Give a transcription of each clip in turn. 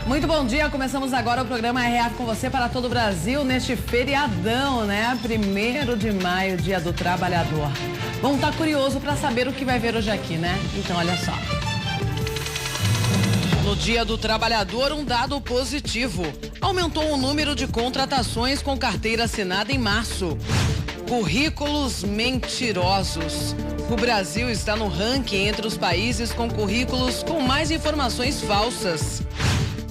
Muito bom dia, começamos agora o programa RF com você para todo o Brasil neste feriadão, né? 1º de maio, Dia do Trabalhador. Bom, tá curioso para saber o que vai ver hoje aqui, né? Então, olha só. No Dia do Trabalhador, um dado positivo. Aumentou o número de contratações com carteira assinada em março. Currículos mentirosos. O Brasil está no ranking entre os países com currículos com mais informações falsas.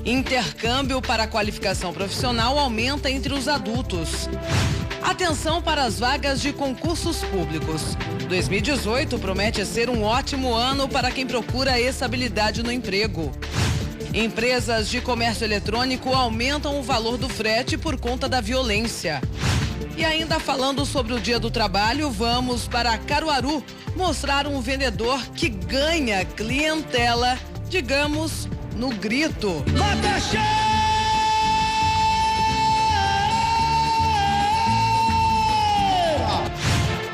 Intercâmbio para qualificação profissional aumenta entre os adultos. Atenção para as vagas de concursos públicos. 2018 promete ser um ótimo ano para quem procura estabilidade no emprego. Empresas de comércio eletrônico aumentam o valor do frete por conta da violência. E ainda falando sobre o Dia do Trabalho, vamos para Caruaru mostrar um vendedor que ganha clientela, digamos, no grito.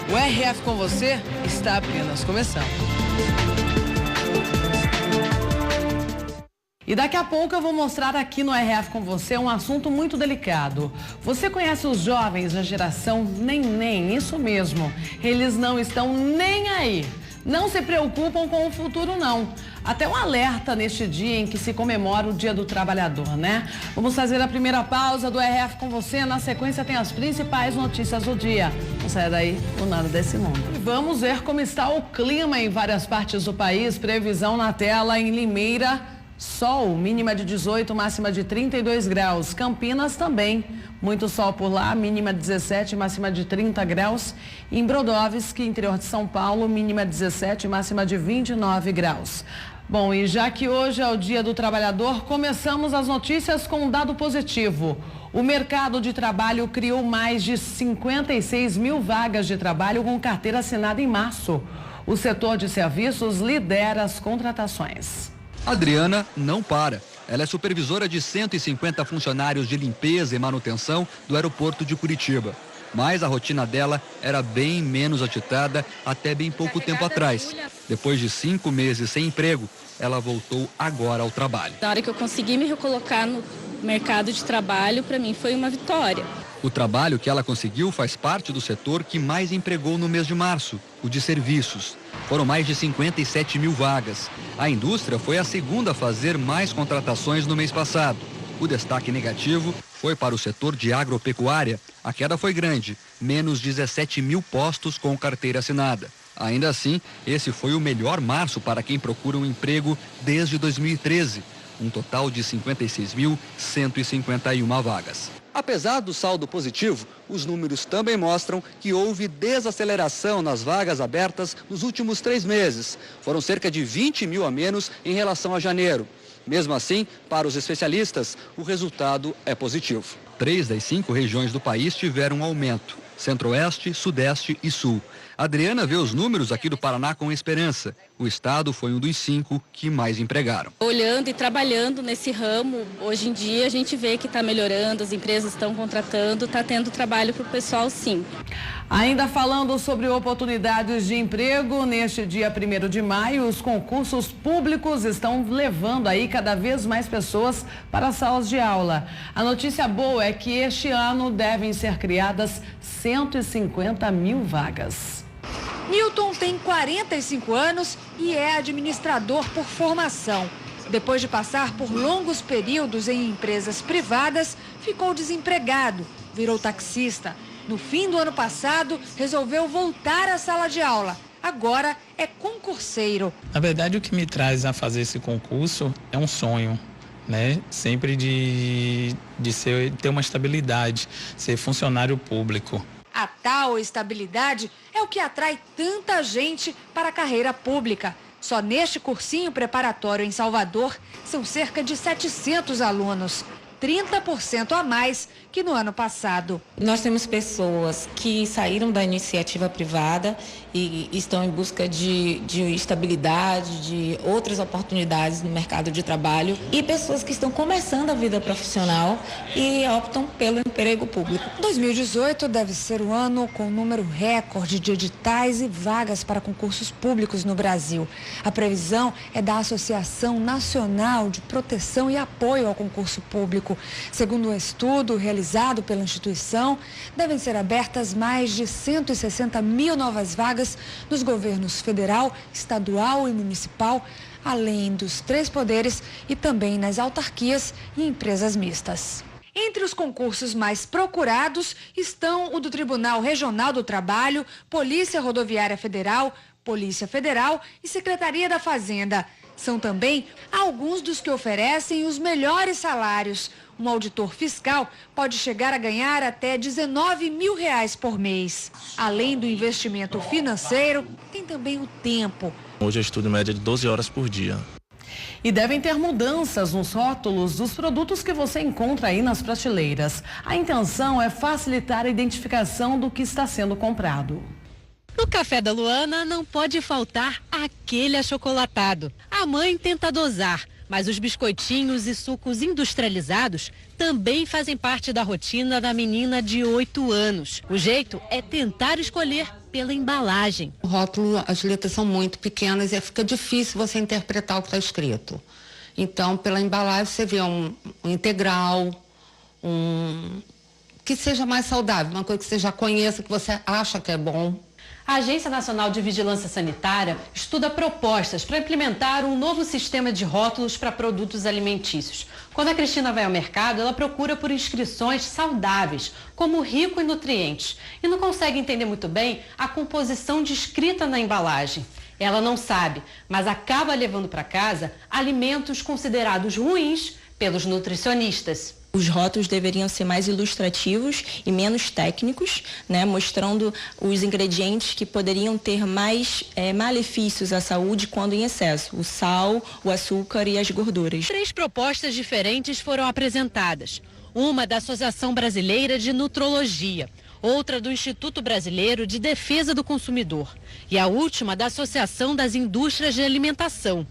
O RF com você está apenas começando. E daqui a pouco eu vou mostrar aqui no RF com você um assunto muito delicado. Você conhece os jovens da geração neném? Isso mesmo. Eles não estão nem aí. Não se preocupam com o futuro, não. Até um alerta neste dia em que se comemora o Dia do Trabalhador, né? Vamos fazer a primeira pausa do RF com você. Na sequência tem as principais notícias do dia. Não saia daí por nada desse mundo. E vamos ver como está o clima em várias partes do país. Previsão na tela em Limeira. Sol, mínima de 18, máxima de 32 graus. Campinas também, muito sol por lá, mínima 17, máxima de 30 graus. Em Brodowski, interior de São Paulo, mínima 17, máxima de 29 graus. Bom, e já que hoje é o Dia do Trabalhador, começamos as notícias com um dado positivo. O mercado de trabalho criou mais de 56 mil vagas de trabalho com carteira assinada em março. O setor de serviços lidera as contratações. Adriana não para. Ela é supervisora de 150 funcionários de limpeza e manutenção do aeroporto de Curitiba. Mas a rotina dela era bem menos agitada até bem pouco tempo atrás. Depois de 5 meses sem emprego, ela voltou agora ao trabalho. Na hora que eu consegui me recolocar no mercado de trabalho, para mim foi uma vitória. O trabalho que ela conseguiu faz parte do setor que mais empregou no mês de março, o de serviços. Foram mais de 57 mil vagas. A indústria foi a segunda a fazer mais contratações no mês passado. O destaque negativo foi para o setor de agropecuária. A queda foi grande, menos 17 mil postos com carteira assinada. Ainda assim, esse foi o melhor março para quem procura um emprego desde 2013. Um total de 56.151 vagas. Apesar do saldo positivo, os números também mostram que houve desaceleração nas vagas abertas nos últimos 3 meses. Foram cerca de 20 mil a menos em relação a janeiro. Mesmo assim, para os especialistas, o resultado é positivo. 3 das 5 regiões do país tiveram um aumento: Centro-Oeste, Sudeste e Sul. Adriana vê os números aqui do Paraná com esperança. O estado foi um dos 5 que mais empregaram. Olhando e trabalhando nesse ramo, hoje em dia a gente vê que está melhorando, as empresas estão contratando, está tendo trabalho para o pessoal, sim. Ainda falando sobre oportunidades de emprego, neste dia 1º de maio, os concursos públicos estão levando aí cada vez mais pessoas para as salas de aula. A notícia boa é que este ano devem ser criadas 150 mil vagas. Newton tem 45 anos e é administrador por formação. Depois de passar por longos períodos em empresas privadas, ficou desempregado, virou taxista. No fim do ano passado, resolveu voltar à sala de aula. Agora é concurseiro. Na verdade, o que me traz a fazer esse concurso é um sonho, né? Sempre de ter uma estabilidade, ser funcionário público. A tal estabilidade é o que atrai tanta gente para a carreira pública. Só neste cursinho preparatório em Salvador, são cerca de 700 alunos. 30% a mais que no ano passado. Nós temos pessoas que saíram da iniciativa privada e estão em busca de estabilidade, de outras oportunidades no mercado de trabalho, e pessoas que estão começando a vida profissional e optam pelo emprego público. 2018 deve ser o ano com um número recorde de editais e vagas para concursos públicos no Brasil. A previsão é da Associação Nacional de Proteção e Apoio ao Concurso Público. Segundo um estudo realizado pela instituição, devem ser abertas mais de 160 mil novas vagas nos governos federal, estadual e municipal, além dos 3 poderes e também nas autarquias e empresas mistas. Entre os concursos mais procurados estão o do Tribunal Regional do Trabalho, Polícia Rodoviária Federal, Polícia Federal e Secretaria da Fazenda. São também alguns dos que oferecem os melhores salários. Um auditor fiscal pode chegar a ganhar até R$19 mil por mês. Além do investimento financeiro, tem também o tempo. Hoje eu estudo em média de 12 horas por dia. E devem ter mudanças nos rótulos dos produtos que você encontra aí nas prateleiras. A intenção é facilitar a identificação do que está sendo comprado. No café da Luana não pode faltar aquele achocolatado. A mãe tenta dosar, mas os biscoitinhos e sucos industrializados também fazem parte da rotina da menina de 8 anos. O jeito é tentar escolher pela embalagem. O rótulo, as letras são muito pequenas e fica difícil você interpretar o que está escrito. Então, pela embalagem, você vê um integral, que seja mais saudável, uma coisa que você já conheça, que você acha que é bom. A Agência Nacional de Vigilância Sanitária estuda propostas para implementar um novo sistema de rótulos para produtos alimentícios. Quando a Cristina vai ao mercado, ela procura por inscrições saudáveis, como rico em nutrientes, e não consegue entender muito bem a composição descrita na embalagem. Ela não sabe, mas acaba levando para casa alimentos considerados ruins pelos nutricionistas. Os rótulos deveriam ser mais ilustrativos e menos técnicos, né, mostrando os ingredientes que poderiam ter mais malefícios à saúde quando em excesso: o sal, o açúcar e as gorduras. 3 propostas diferentes foram apresentadas. Uma da Associação Brasileira de Nutrologia, outra do Instituto Brasileiro de Defesa do Consumidor e a última da Associação das Indústrias de Alimentação.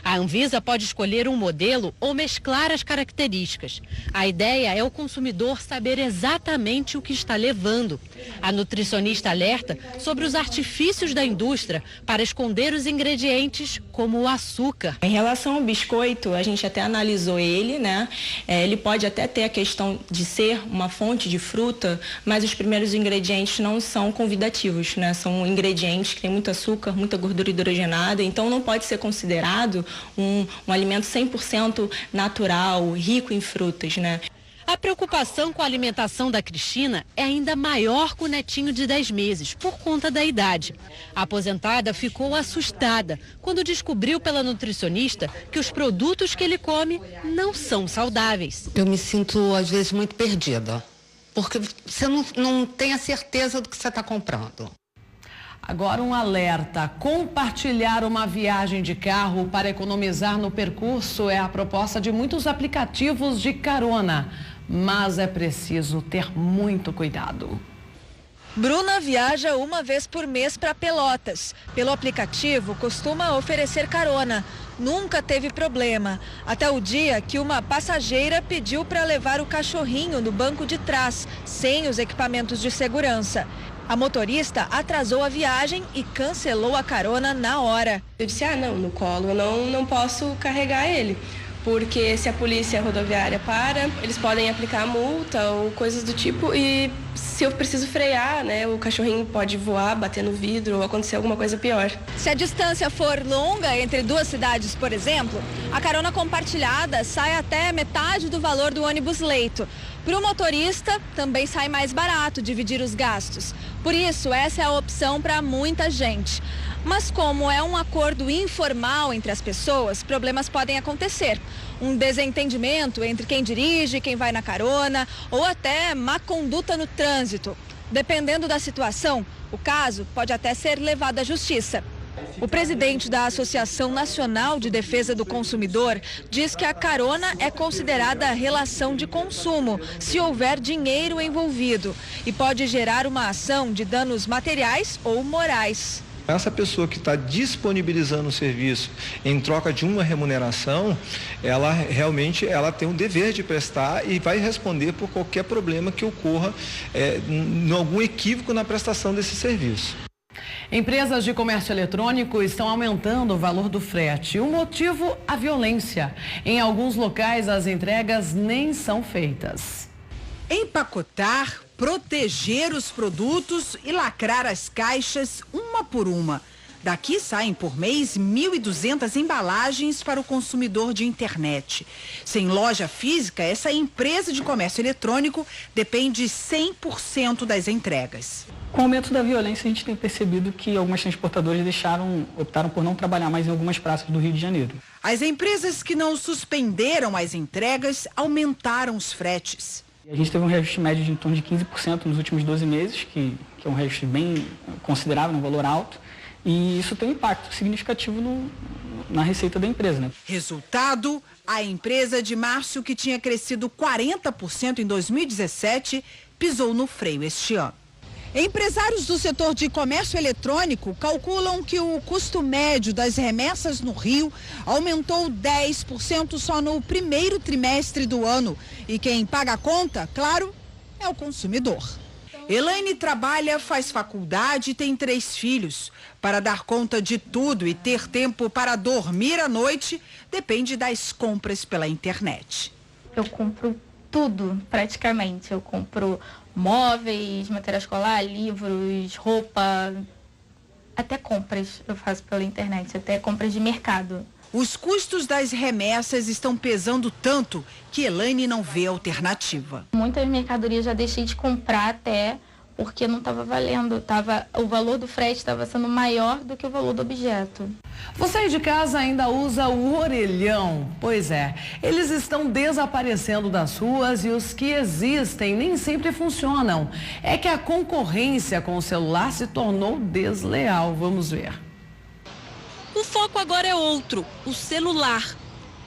A Anvisa pode escolher um modelo ou mesclar as características. A ideia é o consumidor saber exatamente o que está levando. A nutricionista alerta sobre os artifícios da indústria para esconder os ingredientes, como o açúcar. Em relação ao biscoito, a gente até analisou ele, né? Ele pode até ter a questão de ser uma fonte de fruta, mas os primeiros ingredientes não são convidativos, né? São ingredientes que têm muito açúcar, muita gordura hidrogenada, então não pode ser considerado um alimento 100% natural, rico em frutas, né? A preocupação com a alimentação da Cristina é ainda maior com o netinho de 10 meses, por conta da idade. A aposentada ficou assustada quando descobriu pela nutricionista que os produtos que ele come não são saudáveis. Eu me sinto, às vezes, muito perdida, porque você não tem a certeza do que você está comprando. Agora um alerta: compartilhar uma viagem de carro para economizar no percurso é a proposta de muitos aplicativos de carona, mas é preciso ter muito cuidado. Bruna viaja uma vez por mês para Pelotas. Pelo aplicativo, costuma oferecer carona. Nunca teve problema, até o dia que uma passageira pediu para levar o cachorrinho no banco de trás, sem os equipamentos de segurança. A motorista atrasou a viagem e cancelou a carona na hora. Eu disse, não, no colo eu não posso carregar ele, porque se a polícia rodoviária para, eles podem aplicar multa ou coisas do tipo, e se eu preciso frear, né, o cachorrinho pode voar, bater no vidro ou acontecer alguma coisa pior. Se a distância for longa entre 2 cidades, por exemplo, a carona compartilhada sai até metade do valor do ônibus leito. Para o motorista, também sai mais barato dividir os gastos. Por isso, essa é a opção para muita gente. Mas como é um acordo informal entre as pessoas, problemas podem acontecer. Um desentendimento entre quem dirige, quem vai na carona, ou até má conduta no trânsito. Dependendo da situação, o caso pode até ser levado à justiça. O presidente da Associação Nacional de Defesa do Consumidor diz que a carona é considerada relação de consumo, se houver dinheiro envolvido, e pode gerar uma ação de danos materiais ou morais. Essa pessoa que está disponibilizando o serviço em troca de uma remuneração, ela realmente tem o dever de prestar e vai responder por qualquer problema que ocorra, algum equívoco na prestação desse serviço. Empresas de comércio eletrônico estão aumentando o valor do frete. O motivo, a violência. Em alguns locais, as entregas nem são feitas. Empacotar, proteger os produtos e lacrar as caixas uma por uma. Daqui saem por mês 1.200 embalagens para o consumidor de internet. Sem loja física, essa empresa de comércio eletrônico depende 100% das entregas. Com o aumento da violência, a gente tem percebido que algumas transportadoras optaram por não trabalhar mais em algumas praças do Rio de Janeiro. As empresas que não suspenderam as entregas aumentaram os fretes. A gente teve um reajuste médio de em torno de 15% nos últimos 12 meses, que é um reajuste bem considerável, um valor alto. E isso tem um impacto significativo na receita da empresa, né? Resultado, a empresa de Márcio, que tinha crescido 40% em 2017, pisou no freio este ano. Empresários do setor de comércio eletrônico calculam que o custo médio das remessas no Rio aumentou 10% só no primeiro trimestre do ano. E quem paga a conta, claro, é o consumidor. Elaine trabalha, faz faculdade e tem 3 filhos. Para dar conta de tudo e ter tempo para dormir à noite, depende das compras pela internet. Eu compro tudo, praticamente. Eu compro móveis, material escolar, livros, roupa, até compras eu faço pela internet, até compras de mercado. Os custos das remessas estão pesando tanto que Elaine não vê alternativa. Muitas mercadorias já deixei de comprar até porque não estava valendo, o valor do frete estava sendo maior do que o valor do objeto. Você aí de casa ainda usa o orelhão? Pois é, eles estão desaparecendo das ruas e os que existem nem sempre funcionam. É que a concorrência com o celular se tornou desleal. Vamos ver. O foco agora é outro, o celular.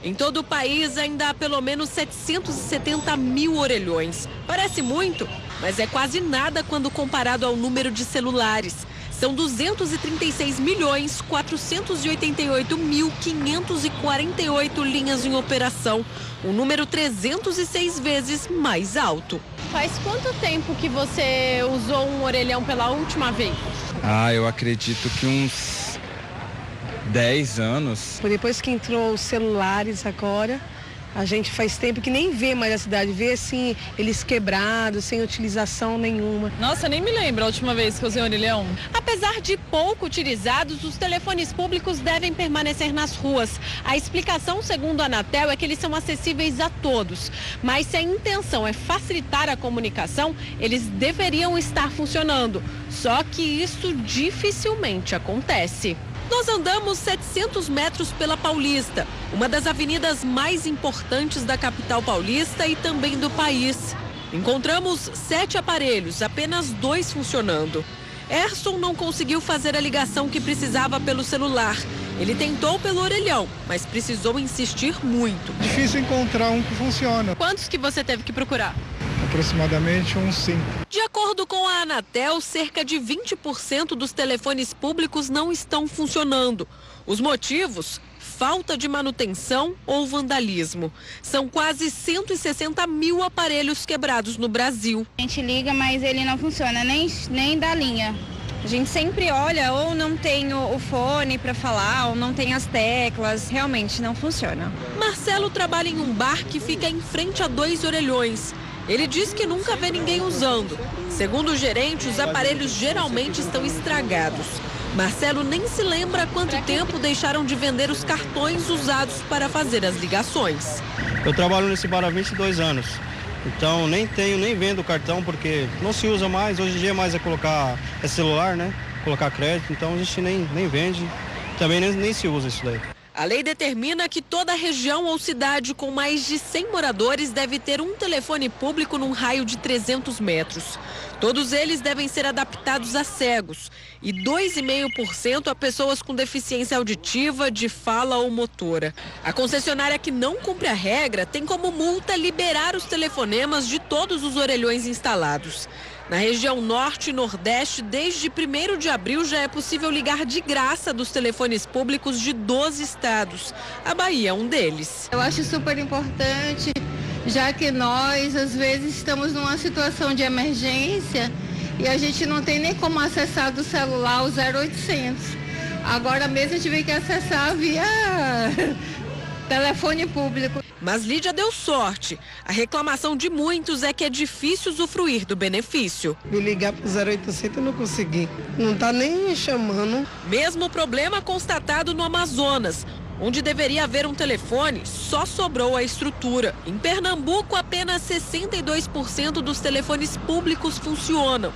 Em todo o país ainda há pelo menos 770 mil orelhões. Parece muito, mas é quase nada quando comparado ao número de celulares. São 236.488.548 linhas em operação, um número 306 vezes mais alto. Faz quanto tempo que você usou um orelhão pela última vez? Eu acredito que uns 10 anos. Depois que entrou os celulares agora, a gente faz tempo que nem vê mais a cidade, vê assim, eles quebrados, sem utilização nenhuma. Nossa, nem me lembro a última vez que eu usei orelhão. Apesar de pouco utilizados, os telefones públicos devem permanecer nas ruas. A explicação, segundo a Anatel, é que eles são acessíveis a todos. Mas se a intenção é facilitar a comunicação, eles deveriam estar funcionando. Só que isso dificilmente acontece. Nós andamos 700 metros pela Paulista, uma das avenidas mais importantes da capital paulista e também do país. Encontramos 7 aparelhos, apenas 2 funcionando. Erson não conseguiu fazer a ligação que precisava pelo celular. Ele tentou pelo orelhão, mas precisou insistir muito. Difícil encontrar um que funciona. Quantos que você teve que procurar? Aproximadamente uns 5. De acordo com a Anatel, cerca de 20% dos telefones públicos não estão funcionando. Os motivos? Falta de manutenção ou vandalismo. São quase 160 mil aparelhos quebrados no Brasil. A gente liga, mas ele não funciona, nem da linha. A gente sempre olha ou não tem o fone para falar ou não tem as teclas, realmente não funciona. Marcelo trabalha em um bar que fica em frente a 2 orelhões. Ele diz que nunca vê ninguém usando. Segundo o gerente, os aparelhos geralmente estão estragados. Marcelo nem se lembra há quanto tempo deixaram de vender os cartões usados para fazer as ligações. Eu trabalho nesse bar há 22 anos, então nem vendo cartão porque não se usa mais. Hoje em dia mais é colocar celular, né? Colocar crédito, então a gente nem vende, também nem se usa isso daí. A lei determina que toda região ou cidade com mais de 100 moradores deve ter um telefone público num raio de 300 metros. Todos eles devem ser adaptados a cegos e 2,5% a pessoas com deficiência auditiva, de fala ou motora. A concessionária que não cumpre a regra tem como multa liberar os telefonemas de todos os orelhões instalados. Na região norte e nordeste, desde 1º de abril já é possível ligar de graça dos telefones públicos de 12 estados. A Bahia é um deles. Eu acho super importante, já que nós, às vezes, estamos numa situação de emergência e a gente não tem nem como acessar do celular o 0800. Agora mesmo a gente vem que acessar via telefone público. Mas Lídia deu sorte. A reclamação de muitos é que é difícil usufruir do benefício. Me ligar para o 0800 eu não consegui. Não está nem chamando. Mesmo problema constatado no Amazonas. Onde deveria haver um telefone, só sobrou a estrutura. Em Pernambuco, apenas 62% dos telefones públicos funcionam.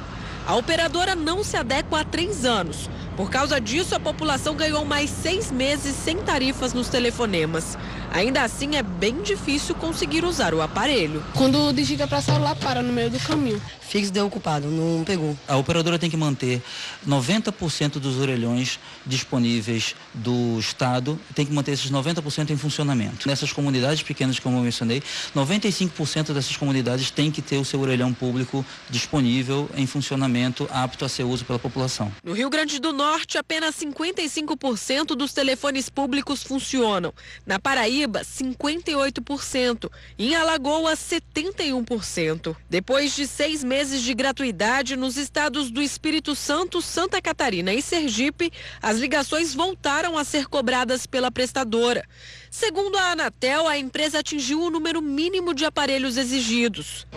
A operadora não se adequa há 3 anos. Por causa disso, a população ganhou mais 6 meses sem tarifas nos telefonemas. Ainda assim, é bem difícil conseguir usar o aparelho. Quando digita para celular, para no meio do caminho. Fixo deu ocupado, não pegou. A operadora tem que manter 90% dos orelhões disponíveis do estado, tem que manter esses 90% em funcionamento. Nessas comunidades pequenas, como eu mencionei, 95% dessas comunidades têm que ter o seu orelhão público disponível em funcionamento, apto a ser uso pela população. No Rio Grande do Norte, apenas 55% dos telefones públicos funcionam. Na Paraíba, 58%. E em Alagoas, 71%. Depois de 6 meses de gratuidade nos estados do Espírito Santo, Santa Catarina e Sergipe, as ligações voltaram a ser cobradas pela prestadora. Segundo a Anatel, a empresa atingiu o número mínimo de aparelhos exigidos.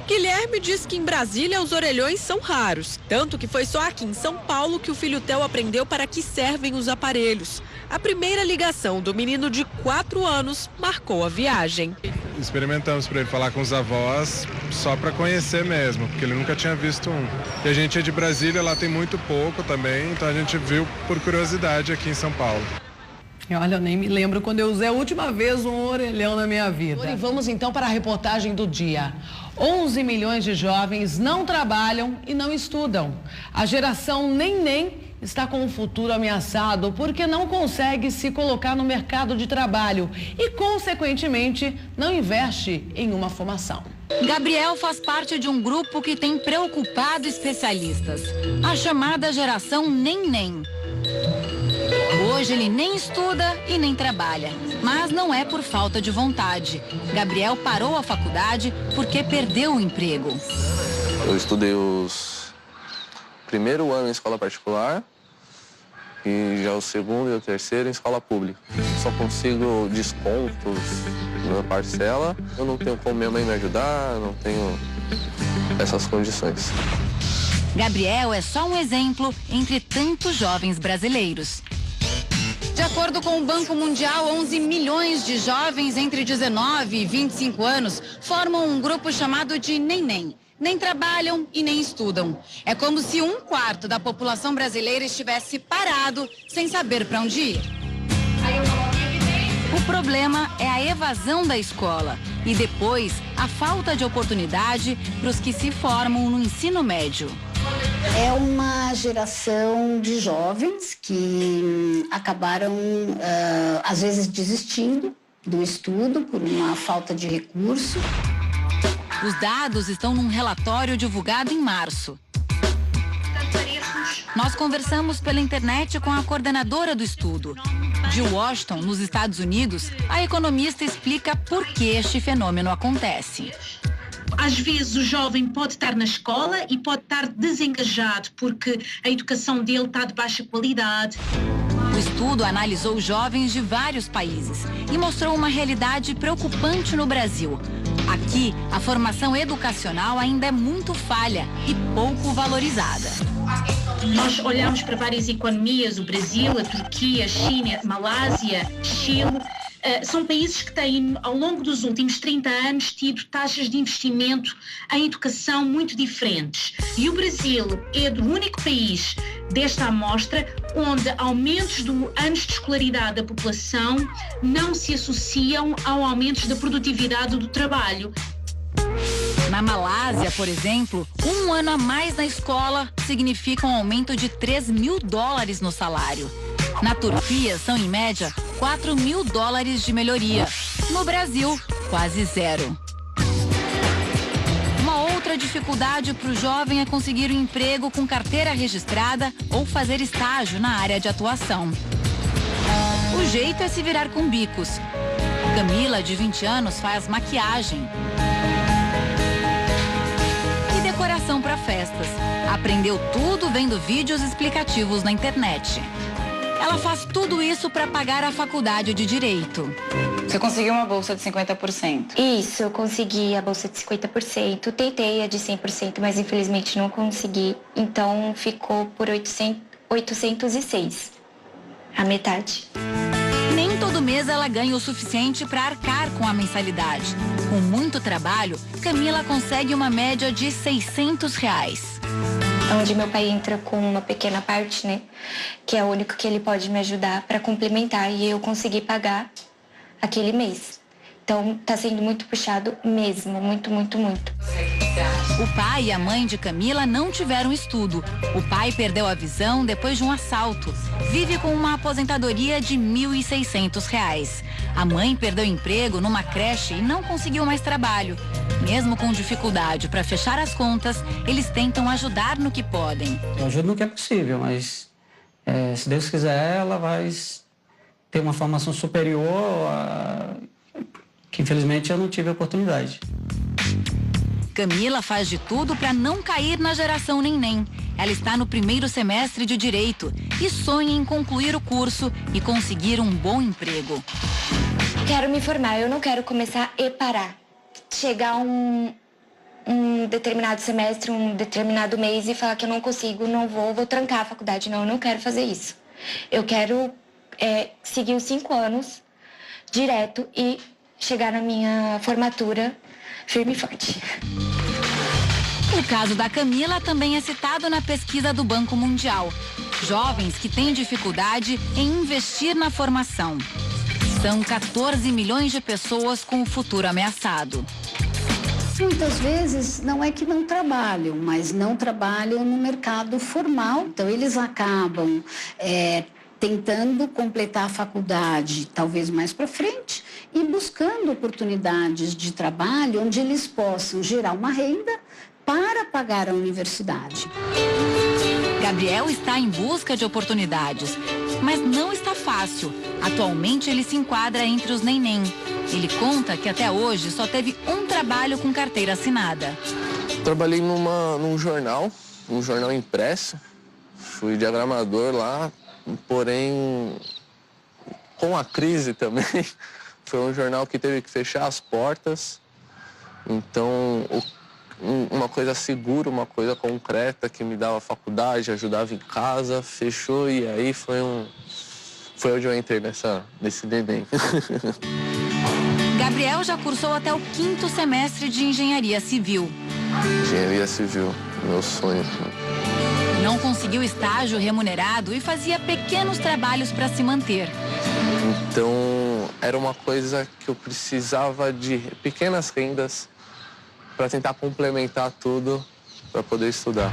Guilherme diz que em Brasília os orelhões são raros, tanto que foi só aqui em São Paulo que o filho Theo aprendeu para que servem os aparelhos. A primeira ligação do menino de 4 anos marcou a viagem. Experimentamos para ele falar com os avós, só para conhecer mesmo, porque ele nunca tinha visto um. E a gente é de Brasília, lá tem muito pouco também, então a gente viu por curiosidade aqui em São Paulo. Olha, eu nem me lembro quando eu usei a última vez um orelhão na minha vida. E vamos então para a reportagem do dia. 11 milhões de jovens não trabalham e não estudam. A geração nem está com o futuro ameaçado porque não consegue se colocar no mercado de trabalho e, consequentemente, não investe em uma formação. Gabriel faz parte de um grupo que tem preocupado especialistas. A chamada geração nem. Hoje ele nem estuda e nem trabalha, mas não é por falta de vontade. Gabriel parou a faculdade porque perdeu o emprego. Eu estudei primeiro ano em escola particular e já o segundo e o terceiro em escola pública. Só consigo descontos na parcela, eu não tenho como minha mãe me ajudar, não tenho essas condições. Gabriel é só um exemplo entre tantos jovens brasileiros. De acordo com o Banco Mundial, 11 milhões de jovens entre 19 e 25 anos formam um grupo chamado de nem. Nem trabalham e nem estudam. É como se 1/4 da população brasileira estivesse parado, sem saber para onde ir. O problema é a evasão da escola e depois a falta de oportunidade para os que se formam no ensino médio. É uma geração de jovens que acabaram, às vezes, desistindo do estudo por uma falta de recurso. Os dados estão num relatório divulgado em março. Nós conversamos pela internet com a coordenadora do estudo. De Washington, nos Estados Unidos, a economista explica por que este fenômeno acontece. Às vezes o jovem pode estar na escola e pode estar desengajado porque a educação dele está de baixa qualidade. O estudo analisou jovens de vários países e mostrou uma realidade preocupante no Brasil. Aqui, a formação educacional ainda é muito falha e pouco valorizada. Nós olhamos para várias economias, o Brasil, a Turquia, a China, a Malásia, Chile, São países que têm, ao longo dos últimos 30 anos, tido taxas de investimento em educação muito diferentes. E o Brasil é o único país desta amostra onde aumentos do anos de escolaridade da população não se associam ao aumento da produtividade do trabalho. Na Malásia, por exemplo, 1 ano a mais na escola significa um aumento de $3.000 no salário. Na Turquia, são em média $4.000 de melhoria. No Brasil, quase zero. Uma outra dificuldade para o jovem é conseguir um emprego com carteira registrada ou fazer estágio na área de atuação. O jeito é se virar com bicos. Camila, de 20 anos, faz maquiagem e decoração para festas. Aprendeu tudo vendo vídeos explicativos na internet. Ela faz tudo isso para pagar a faculdade de Direito. Você conseguiu uma bolsa de 50%? Isso, eu consegui a bolsa de 50%. Tentei a de 100%, mas infelizmente não consegui. Então ficou por 806, a metade. Nem todo mês ela ganha o suficiente para arcar com a mensalidade. Com muito trabalho, Camila consegue uma média de R$600. Onde meu pai entra com uma pequena parte, né? Que é o único que ele pode me ajudar para complementar e eu conseguir pagar aquele mês. Então tá sendo muito puxado mesmo, muito, muito, muito. O pai e a mãe de Camila não tiveram estudo. O pai perdeu a visão depois de um assalto. Vive com uma aposentadoria de R$1.600. A mãe perdeu emprego numa creche e não conseguiu mais trabalho. Mesmo com dificuldade para fechar as contas, eles tentam ajudar no que podem. Eu ajudo no que é possível, mas se Deus quiser, ela vai ter uma formação superior que infelizmente eu não tive a oportunidade. Camila faz de tudo para não cair na geração neném. Ela está no 1º semestre de Direito e sonha em concluir o curso e conseguir um bom emprego. Quero me formar, eu não quero começar e parar. Chegar um determinado semestre, um determinado mês e falar que eu não consigo, não vou trancar a faculdade. Não, eu não quero fazer isso. Eu quero seguir os 5 anos direto e chegar na minha formatura firme e forte. O caso da Camila também é citado na pesquisa do Banco Mundial. Jovens que têm dificuldade em investir na formação. São 14 milhões de pessoas com o futuro ameaçado. Muitas vezes não é que não trabalham, mas não trabalham no mercado formal. Então eles acabam tentando completar a faculdade, talvez mais para frente, e buscando oportunidades de trabalho onde eles possam gerar uma renda para pagar a universidade. Gabriel está em busca de oportunidades, mas não está fácil. Atualmente ele se enquadra entre os neném. Ele conta que até hoje só teve um trabalho com carteira assinada. Trabalhei num jornal impresso, fui diagramador lá, porém com a crise também, foi um jornal que teve que fechar as portas, então uma coisa segura, uma coisa concreta que me dava faculdade, ajudava em casa, fechou e aí foi onde eu entrei nesse neném. Gabriel já cursou até o 5º semestre de Engenharia Civil. Engenharia Civil, meu sonho. Não conseguiu estágio remunerado e fazia pequenos trabalhos para se manter. Então, era uma coisa que eu precisava de pequenas rendas para tentar complementar tudo para poder estudar.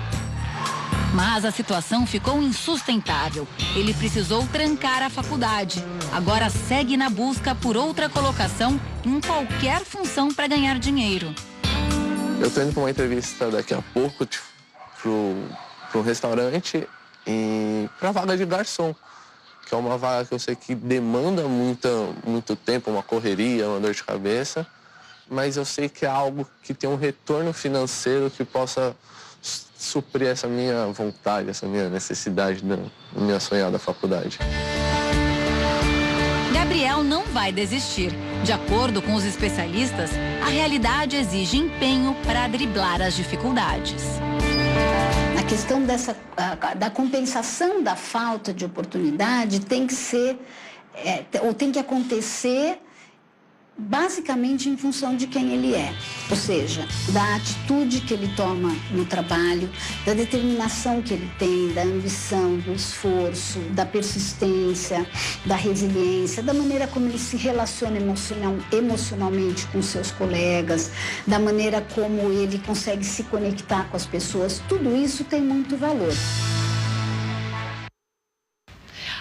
Mas a situação ficou insustentável. Ele precisou trancar a faculdade. Agora segue na busca por outra colocação em qualquer função para ganhar dinheiro. Eu estou indo para uma entrevista daqui a pouco para um restaurante e para a vaga de garçom, que é uma vaga que eu sei que demanda muito tempo, uma correria, uma dor de cabeça, mas eu sei que é algo que tem um retorno financeiro que possa suprir essa minha vontade, essa minha necessidade da minha sonhada faculdade. Gabriel não vai desistir. De acordo com os especialistas, a realidade exige empenho para driblar as dificuldades. A questão da compensação da falta de oportunidade tem que ser, ou tem que acontecer basicamente em função de quem ele é, ou seja, da atitude que ele toma no trabalho, da determinação que ele tem, da ambição, do esforço, da persistência, da resiliência, da maneira como ele se relaciona emocionalmente com seus colegas, da maneira como ele consegue se conectar com as pessoas. Tudo isso tem muito valor.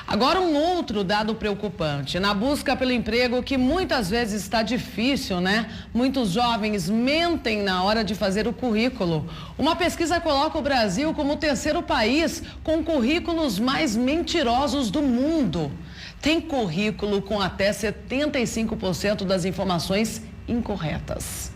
Agora, um outro dado preocupante. Na busca pelo emprego, que muitas vezes está difícil, né? Muitos jovens mentem na hora de fazer o currículo. Uma pesquisa coloca o Brasil como o terceiro país com currículos mais mentirosos do mundo. Tem currículo com até 75% das informações incorretas.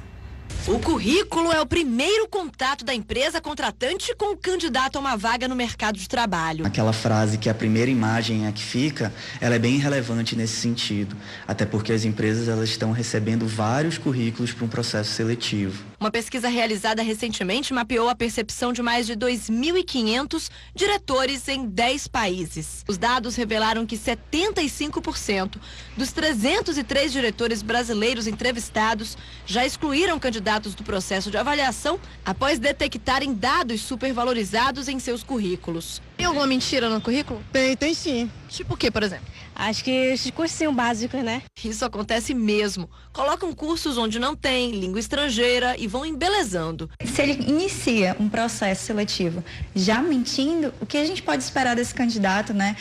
O currículo é o primeiro contato da empresa contratante com o candidato a uma vaga no mercado de trabalho. Aquela frase que a primeira imagem é a que fica, ela é bem relevante nesse sentido, até porque as empresas elas estão recebendo vários currículos para um processo seletivo. Uma pesquisa realizada recentemente mapeou a percepção de mais de 2.500 diretores em 10 países. Os dados revelaram que 75% dos 303 diretores brasileiros entrevistados já excluíram candidatos do processo de avaliação após detectarem dados supervalorizados em seus currículos. Tem alguma mentira no currículo? Tem sim. Tipo o que, por exemplo? Acho que esses cursinhos básicos, né? Isso acontece mesmo. Colocam cursos onde não tem, língua estrangeira e vão embelezando. Se ele inicia um processo seletivo já mentindo, o que a gente pode esperar desse candidato, né,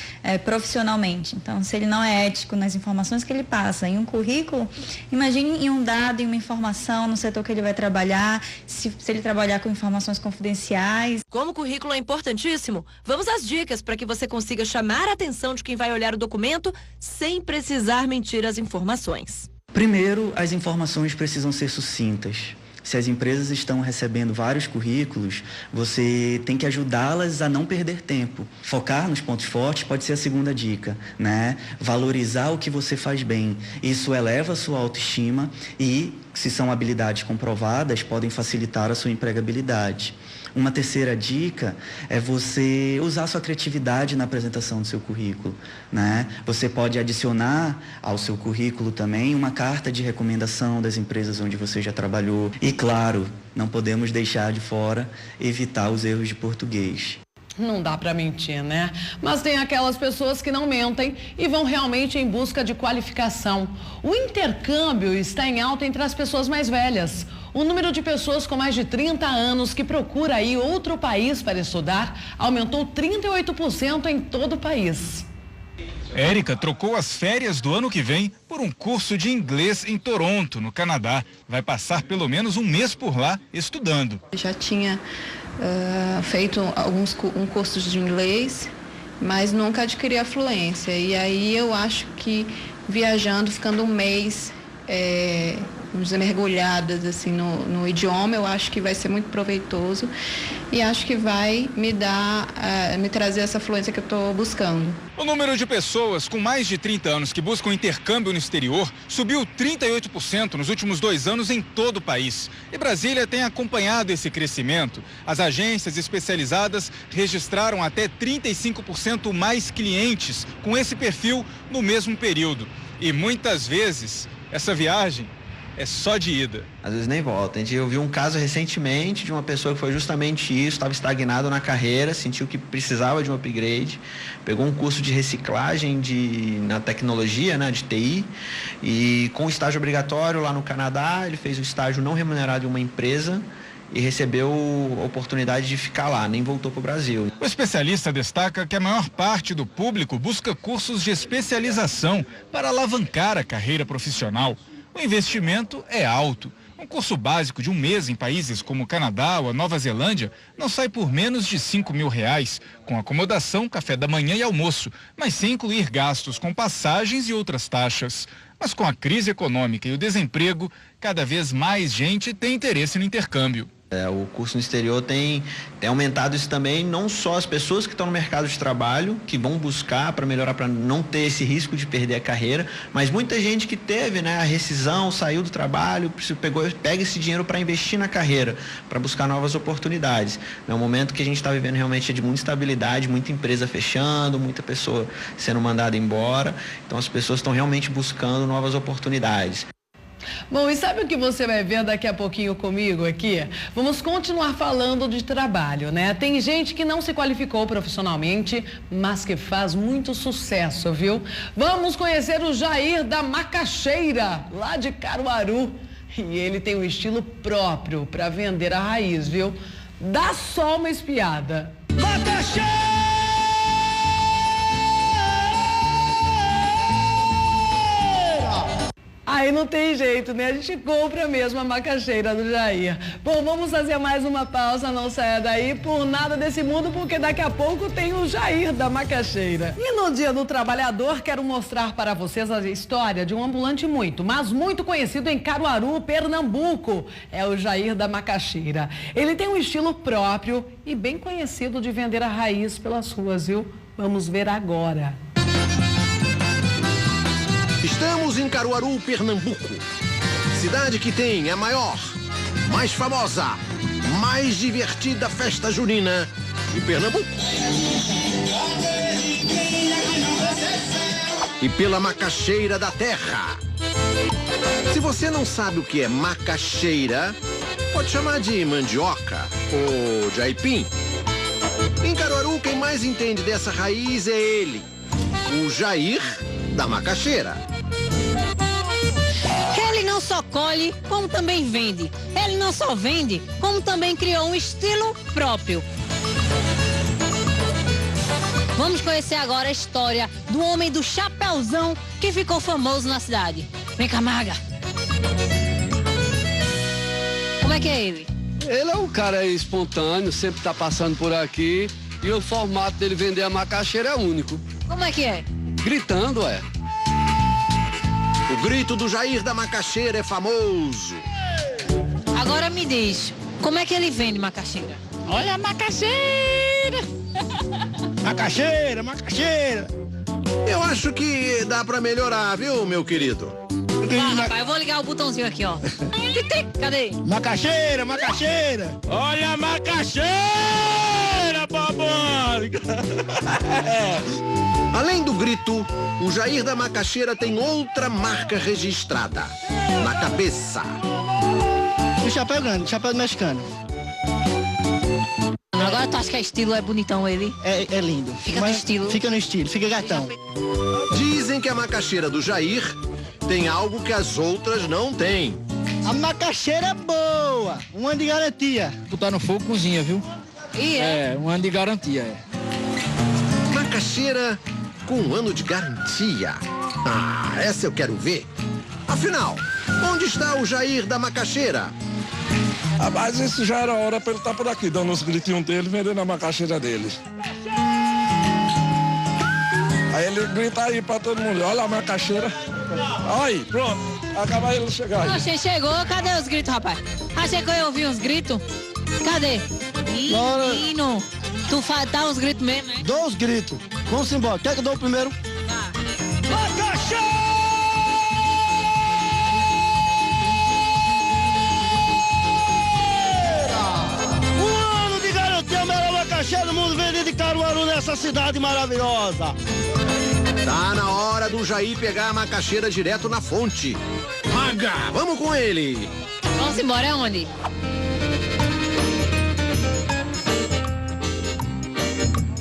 profissionalmente? Então, se ele não é ético nas informações que ele passa em um currículo, imagine em um dado, em uma informação no setor que ele vai trabalhar, se ele trabalhar com informações confidenciais. Como o currículo é importantíssimo, vamos às dicas para que você consiga chamar a atenção de quem vai olhar o documento sem precisar mentir as informações. Primeiro, as informações precisam ser sucintas. Se as empresas estão recebendo vários currículos, você tem que ajudá-las a não perder tempo. Focar nos pontos fortes pode ser a segunda dica, né? Valorizar o que você faz bem. Isso eleva a sua autoestima e, se são habilidades comprovadas, podem facilitar a sua empregabilidade. Uma terceira dica é você usar sua criatividade na apresentação do seu currículo, né? Você pode adicionar ao seu currículo também uma carta de recomendação das empresas onde você já trabalhou. E, claro, não podemos deixar de fora evitar os erros de português. Não dá para mentir, né? Mas tem aquelas pessoas que não mentem e vão realmente em busca de qualificação. O intercâmbio está em alta entre as pessoas mais velhas. O número de pessoas com mais de 30 anos que procura ir outro país para estudar aumentou 38% em todo o país. Érica trocou as férias do ano que vem por um curso de inglês em Toronto, no Canadá. Vai passar pelo menos um mês por lá estudando. Já tinha feito um curso de inglês, mas nunca adquiri a fluência. E aí eu acho que viajando, ficando um mês, vamos dizer, mergulhadas assim, no idioma, eu acho que vai ser muito proveitoso e acho que vai me trazer essa fluência que eu estou buscando. O número de pessoas com mais de 30 anos que buscam intercâmbio no exterior subiu 38% nos últimos 2 anos em todo o país. E Brasília tem acompanhado esse crescimento. As agências especializadas registraram até 35% mais clientes com esse perfil no mesmo período. E muitas vezes essa viagem é só de ida. Às vezes nem volta. Eu vi um caso recentemente de uma pessoa que foi justamente isso, estava estagnado na carreira, sentiu que precisava de um upgrade, pegou um curso de reciclagem na tecnologia, né, de TI, e com estágio obrigatório lá no Canadá, ele fez o estágio não remunerado em uma empresa e recebeu a oportunidade de ficar lá, nem voltou para o Brasil. O especialista destaca que a maior parte do público busca cursos de especialização para alavancar a carreira profissional. O investimento é alto. Um curso básico de um mês em países como o Canadá ou a Nova Zelândia não sai por menos de R$5 mil, com acomodação, café da manhã e almoço, mas sem incluir gastos com passagens e outras taxas. Mas com a crise econômica e o desemprego, cada vez mais gente tem interesse no intercâmbio. O curso no exterior tem aumentado isso também, não só as pessoas que estão no mercado de trabalho, que vão buscar para melhorar, para não ter esse risco de perder a carreira, mas muita gente que teve, né, a rescisão, saiu do trabalho, pega esse dinheiro para investir na carreira, para buscar novas oportunidades. É um momento que a gente está vivendo realmente de muita instabilidade, muita empresa fechando, muita pessoa sendo mandada embora, então as pessoas estão realmente buscando novas oportunidades. Bom, e sabe o que você vai ver daqui a pouquinho comigo aqui? Vamos continuar falando de trabalho, né? Tem gente que não se qualificou profissionalmente, mas que faz muito sucesso, viu? Vamos conhecer o Jair da Macaxeira, lá de Caruaru. E ele tem um estilo próprio para vender a raiz, viu? Dá só uma espiada. Macaxeira! Aí não tem jeito, né? A gente compra mesmo a macaxeira do Jair. Bom, vamos fazer mais uma pausa, não saia daí por nada desse mundo, porque daqui a pouco tem o Jair da Macaxeira. E no Dia do Trabalhador, quero mostrar para vocês a história de um ambulante mas muito conhecido em Caruaru, Pernambuco. É o Jair da Macaxeira. Ele tem um estilo próprio e bem conhecido de vender a raiz pelas ruas, viu? Vamos ver agora. Estamos em Caruaru, Pernambuco. Cidade que tem a maior, mais famosa, mais divertida festa junina de Pernambuco. E pela macaxeira da terra. Se você não sabe o que é macaxeira, pode chamar de mandioca ou de aipim. Em Caruaru, quem mais entende dessa raiz é ele, o Jair da Macaxeira. Ele não só colhe, como também vende. Ele não só vende, como também criou um estilo próprio. Vamos conhecer agora a história do homem do chapeuzão que ficou famoso na cidade. Vem cá, Maga. Como é que é ele? Ele é um cara espontâneo, sempre tá passando por aqui. E o formato dele vender a macaxeira é único. Como é que é? Gritando, é. O grito do Jair da Macaxeira é famoso. Agora me diz, como é que ele vende macaxeira? Olha a macaxeira! Macaxeira, macaxeira! Eu acho que dá pra melhorar, viu, meu querido? Rapaz, eu vou ligar o botãozinho aqui, ó. Cadê? Macaxeira, macaxeira! Olha a macaxeira, babão! Além do grito, o Jair da Macaxeira tem outra marca registrada, na cabeça. O chapéu grande, chapéu mexicano. Agora tu acha que é estilo, é bonitão ele? É lindo. Fica no estilo. Fica no estilo, fica gatão. Dizem que a macaxeira do Jair tem algo que as outras não têm. A macaxeira é boa, um ano de garantia. Botar no fogo, cozinha, viu? E é, um ano de garantia, Macaxeira com um ano de garantia. Ah, essa eu quero ver. Afinal, onde está o Jair da Macaxeira? Mas isso já era hora para ele estar por aqui, dando os gritinhos dele, vendendo a macaxeira dele. Aí ele grita aí para todo mundo, olha a macaxeira. Aí, pronto, acaba ele chegar aí. Você chegou, cadê os gritos, rapaz? Achei que eu ouvi uns gritos. Cadê? Menino, tu dá uns gritos mesmo, hein? Dou os gritos. Vamos embora. Quer que eu dou o primeiro? Macaxeira! Um ano de garantia, a melhor macaxeira do mundo, vendida de Caruaru nessa cidade maravilhosa. Tá na hora do Jair pegar a macaxeira direto na fonte. Maga, vamos com ele. Vamos embora, aonde?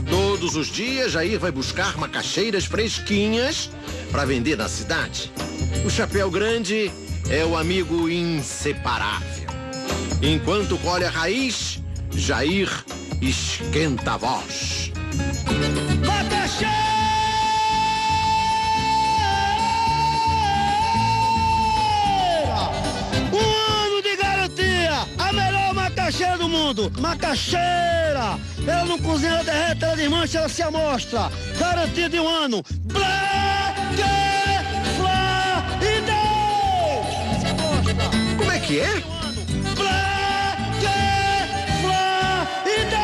Todos os dias, Jair vai buscar macaxeiras fresquinhas para vender na cidade. O chapéu grande é o amigo inseparável. Enquanto colhe a raiz, Jair esquenta a voz. Macaxeira! Um ano de garantia! A melhor macaxeira do mundo! Macaxeira! Ela não cozinha, ela derrete, ela desmancha, ela se amostra. Garantia de um ano. Black Friday! Se amostra. Como é que é? Black Friday!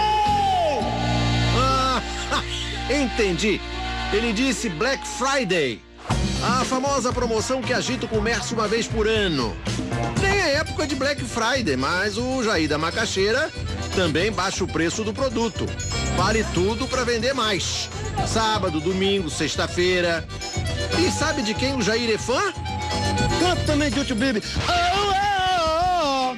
Ah, entendi. Ele disse Black Friday. A famosa promoção que agita o comércio uma vez por ano. Nem é época de Black Friday, mas o Jair da Macaxeira também baixa o preço do produto. Vale tudo para vender mais. Sábado, domingo, sexta-feira. E sabe de quem o Jair é fã? Canta também, Juju Bibi. Oh, oh,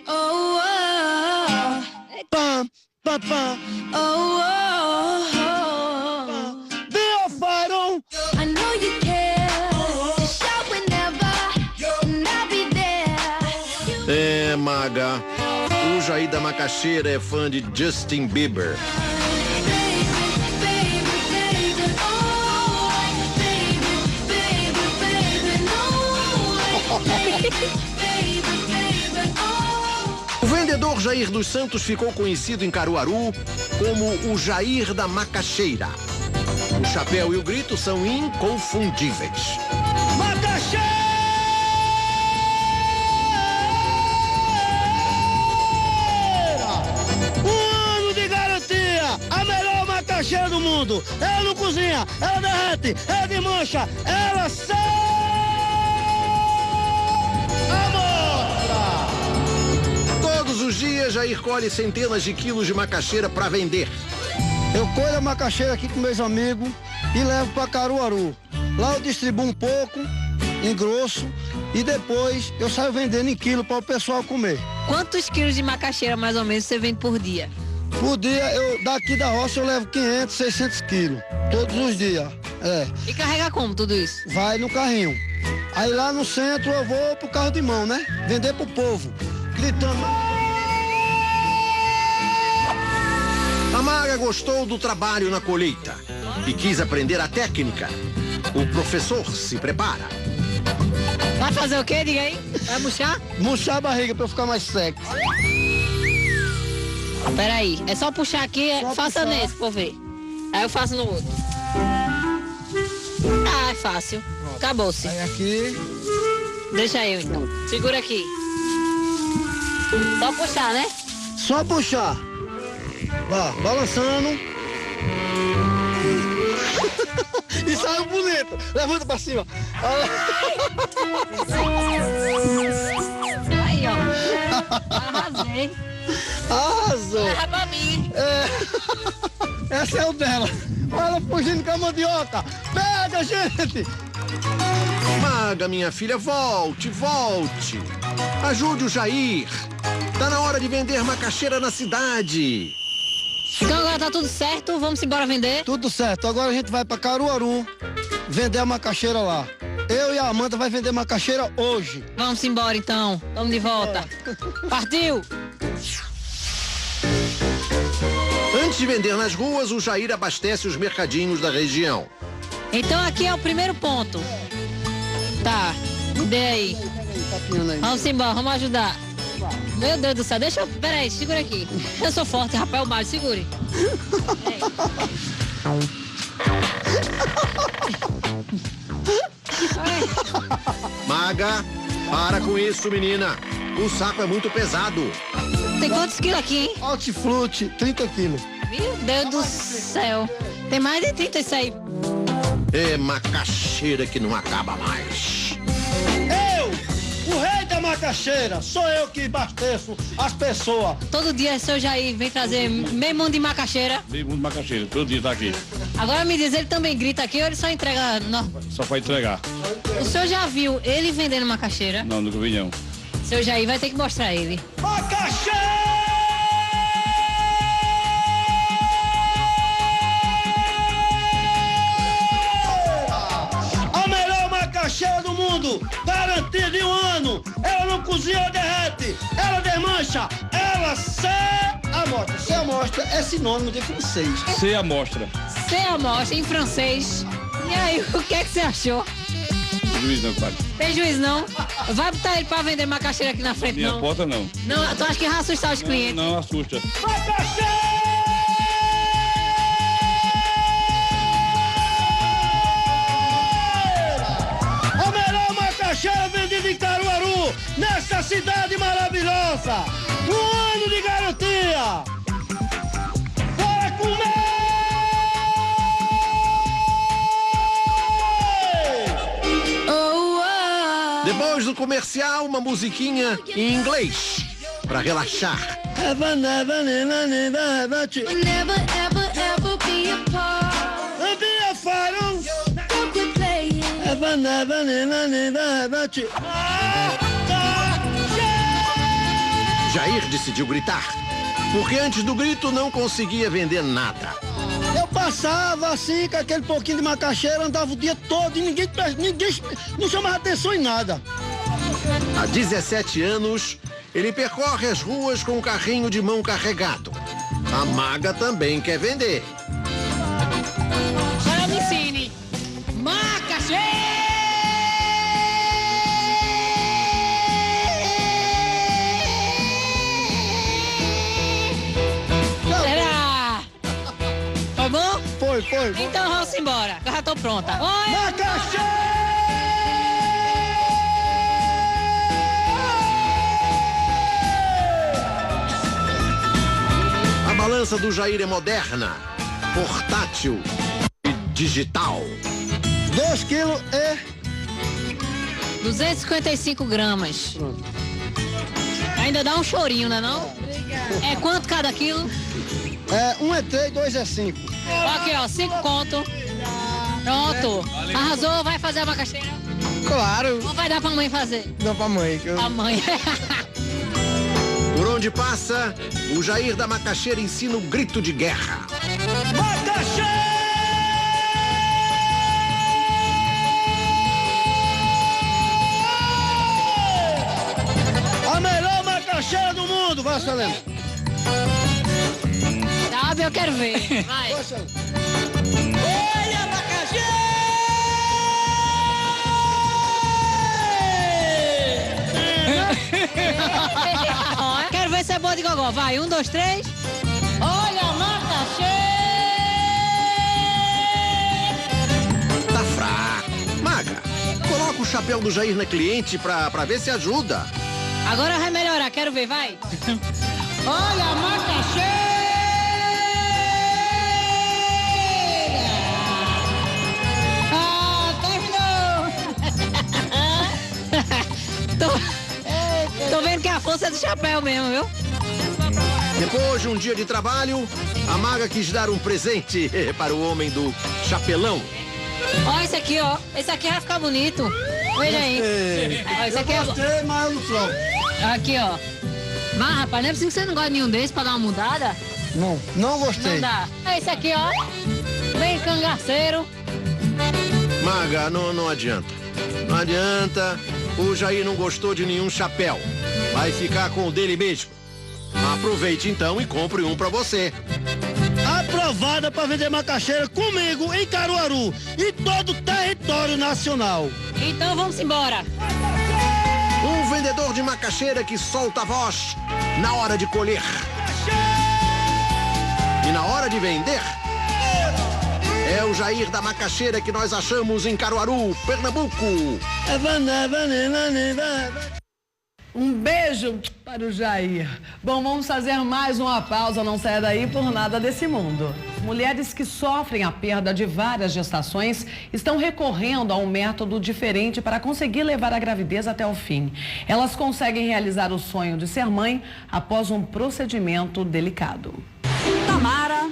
oh, oh, oh. Pam, pam, pam. Oh, oh, oh, oh. Biofaron. I know you care. Just shout whenever, and I'll be there. É, Maga. O Jair da Macaxeira é fã de Justin Bieber. O vendedor Jair dos Santos ficou conhecido em Caruaru como o Jair da Macaxeira. O chapéu e o grito são inconfundíveis. Macaxeira! Um ano de garantia! A melhor macaxeira do mundo! Ela não cozinha, ela derrete, ela desmancha, ela Todos os dias, Jair colhe centenas de quilos de macaxeira para vender. Eu colho a macaxeira aqui com meus amigos e levo para Caruaru. Lá eu distribuo um pouco, em grosso, e depois eu saio vendendo em quilo para o pessoal comer. Quantos quilos de macaxeira, mais ou menos, você vende por dia? Por dia, daqui da roça eu levo 500, 600 quilos, todos os dias. É. E carrega como tudo isso? Vai no carrinho. Aí lá no centro eu vou pro carro de mão, né? Vender pro povo, gritando. A Maga gostou do trabalho na colheita e quis aprender a técnica. O professor se prepara. Vai fazer o quê? Diga aí. Vai murchar? Murchar a barriga pra eu ficar mais sexy. Peraí, é só puxar aqui, faça nesse, por ver. Aí eu faço no outro. Ah, é fácil. Acabou-se. Aí aqui. Deixa eu então. Segura aqui. Só puxar, né? Só puxar. Lá, balançando. E saiu bonito. Levanta pra cima. Aí, ó. Arrasei. Arrasou. Erra pra mim. É. Essa é o dela. Olha ela fugindo com a mandioca. Pega, gente. Maga, minha filha, volte, volte. Ajude o Jair. Tá na hora de vender macaxeira na cidade. Então agora tá tudo certo, vamos embora vender? Tudo certo, agora a gente vai pra Caruaru vender a macaxeira lá. Eu e a Amanda vai vender macaxeira hoje. Vamos embora então, vamos de volta. Partiu! Antes de vender nas ruas, o Jair abastece os mercadinhos da região. Então aqui é o primeiro ponto. Tá, dê aí. Vamos embora, vamos ajudar. Meu Deus do céu, deixa eu... Peraí, segura aqui. Eu sou forte, Rafael Mário, segure. Maga, para com isso, menina. O saco é muito pesado. Tem quantos quilos aqui, hein? Hortifruti, 30 quilos. Meu Deus do céu. Tem mais de 30 isso aí. É macaxeira que não acaba mais. O rei da macaxeira, sou eu que abasteço as pessoas. Todo dia seu Jair vem trazer meio mundo de macaxeira. Meio mundo de macaxeira, todo dia tá aqui. Agora me diz, ele também grita aqui ou ele só entrega? Só pode entregar. O senhor já viu ele vendendo macaxeira? Não, nunca vi não. Seu Jair vai ter que mostrar ele. Macaxeira! A melhor macaxeira do mundo, garantida de um ano. Ela não cozinha ou derrete, ela desmancha, ela amostra. Se amostra é sinônimo de francês. Se amostra. Se amostra em francês. E aí, o que é que você achou? Juiz não, pai. Tem juiz não? Vai botar ele pra vender macaxeira aqui na frente, Minha não? porta não. Não, tu acha que vai assustar os clientes? Não assusta. Macaxeira! A melhor macaxeira vendida em Caruaru, nessa cidade maravilhosa. Um ano de garantia. Bora comer! Depois do comercial, uma musiquinha em inglês para relaxar. Jair decidiu gritar, porque antes do grito não conseguia vender nada. Eu passava assim, com aquele pouquinho de macaxeira, andava o dia todo e ninguém não chamava atenção em nada. Há 17 anos, ele percorre as ruas com um carrinho de mão carregado. A Maga também quer vender. Agora me ensine. Macaxeira! Foi bom? Foi. Então vamos embora, eu já tô pronta. Oi! Macaxeira! A balança do Jair é moderna, portátil e digital. 2 quilos e... 255 gramas. Ainda dá um chorinho, né não? Obrigada. É quanto cada quilo? 1 é 3, 2 é 5. Aqui, ó, 5 conto. Pronto. Valeu. Arrasou, vai fazer a macaxeira? Claro. Ou vai dar pra mãe fazer? Não, pra mãe. Pra mãe. Por onde passa, o Jair da macaxeira ensina o grito de guerra. Macaxeira! A melhor macaxeira do mundo, vai, Salema. Sabe, eu quero ver. Vai. Olha a macaxeira! Quero ver se é boa de gogó. Vai, 1, 2, 3. Olha a macaxeira! Tá fraco. Maga, coloca o chapéu do Jair na cliente pra ver se ajuda. Agora vai melhorar, quero ver, vai. Olha a macaxeira! Tô vendo que a força é do chapéu mesmo, viu? Depois de um dia de trabalho, a Maga quis dar um presente para o homem do chapelão. Ó, esse aqui, ó. Esse aqui vai ficar bonito. Veja aí. Ó, esse aqui gostei, mas eu não sou. Aqui, ó. Mas, rapaz, não é possível que você não gosta de nenhum desses pra dar uma mudada? Não gostei. Não dá. Esse aqui, ó. Bem cangaceiro. Maga, não adianta. Não adianta. O Jair não gostou de nenhum chapéu. Vai ficar com o dele mesmo. Aproveite então e compre um pra você. Aprovada para vender macaxeira comigo em Caruaru e todo o território nacional. Então vamos embora. Um vendedor de macaxeira que solta a voz na hora de colher. E na hora de vender, é o Jair da macaxeira que nós achamos em Caruaru, Pernambuco. Um beijo para o Jair. Bom, vamos fazer mais uma pausa, não saia daí por nada desse mundo. Mulheres que sofrem a perda de várias gestações estão recorrendo a um método diferente para conseguir levar a gravidez até o fim. Elas conseguem realizar o sonho de ser mãe após um procedimento delicado. Tamara,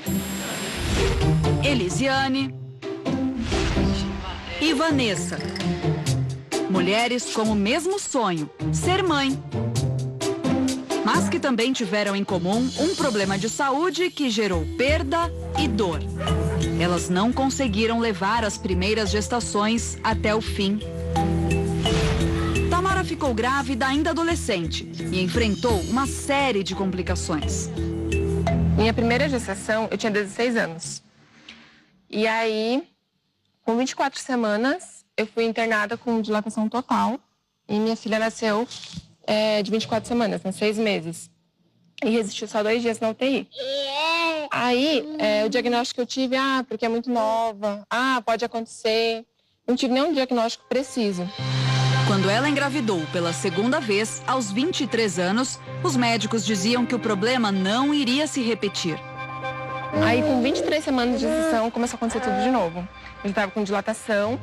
Elisiane e Vanessa. Mulheres com o mesmo sonho, ser mãe. Mas que também tiveram em comum um problema de saúde que gerou perda e dor. Elas não conseguiram levar as primeiras gestações até o fim. Tamara ficou grávida ainda adolescente e enfrentou uma série de complicações. Minha primeira gestação, eu tinha 16 anos. E aí, com 24 semanas, eu fui internada com dilatação total. E minha filha nasceu de 24 semanas, 6 meses. E resistiu só 2 dias na UTI. Aí, o diagnóstico que eu tive, porque é muito nova, pode acontecer. Não tive nenhum diagnóstico preciso. Quando ela engravidou pela segunda vez, aos 23 anos, os médicos diziam que o problema não iria se repetir. Aí, com 23 semanas de gestação, começou a acontecer tudo de novo. Eu já estava com dilatação,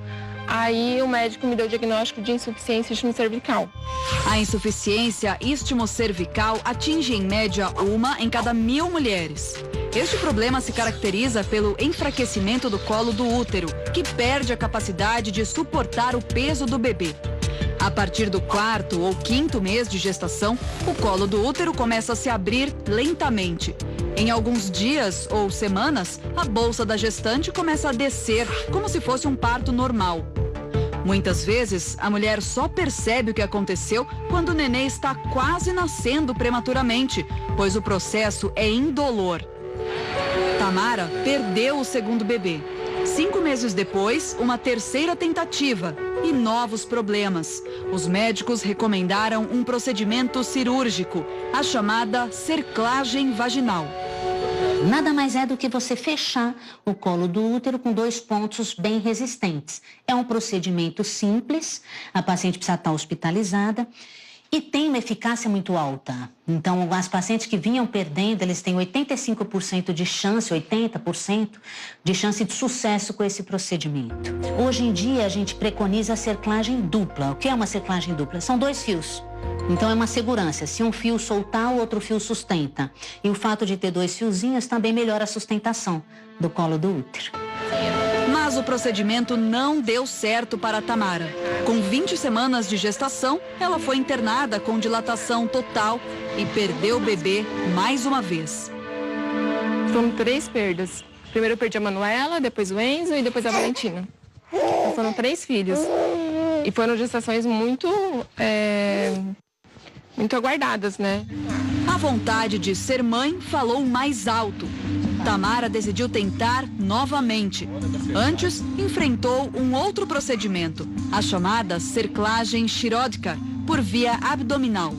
Aí o médico me deu o diagnóstico de insuficiência istmo-cervical. A insuficiência istmo-cervical atinge em média 1 em cada 1000 mulheres. Este problema se caracteriza pelo enfraquecimento do colo do útero, que perde a capacidade de suportar o peso do bebê. A partir do 4º ou 5º mês de gestação, o colo do útero começa a se abrir lentamente. Em alguns dias ou semanas, a bolsa da gestante começa a descer, como se fosse um parto normal. Muitas vezes, a mulher só percebe o que aconteceu quando o nenê está quase nascendo prematuramente, pois o processo é indolor. Tamara perdeu o segundo bebê. 5 meses depois, uma terceira tentativa e novos problemas. Os médicos recomendaram um procedimento cirúrgico, a chamada cerclagem vaginal. Nada mais é do que você fechar o colo do útero com 2 pontos bem resistentes. É um procedimento simples, a paciente precisa estar hospitalizada e tem uma eficácia muito alta. Então, as pacientes que vinham perdendo, eles têm 85% de chance, 80% de chance de sucesso com esse procedimento. Hoje em dia, a gente preconiza a cerclagem dupla. O que é uma cerclagem dupla? São 2 fios. Então, é uma segurança. Se um fio soltar, o outro fio sustenta. E o fato de ter 2 fiozinhos também melhora a sustentação do colo do útero. Mas o procedimento não deu certo para a Tamara. Com 20 semanas de gestação, ela foi internada com dilatação total e perdeu o bebê mais uma vez. Foram 3 perdas. Primeiro eu perdi a Manuela, depois o Enzo e depois a Valentina. Então, foram 3 filhos. E foram gestações muito aguardadas, né? A vontade de ser mãe falou mais alto. Tamara decidiu tentar novamente. Antes, enfrentou um outro procedimento, a chamada cerclagem chiródica, por via abdominal.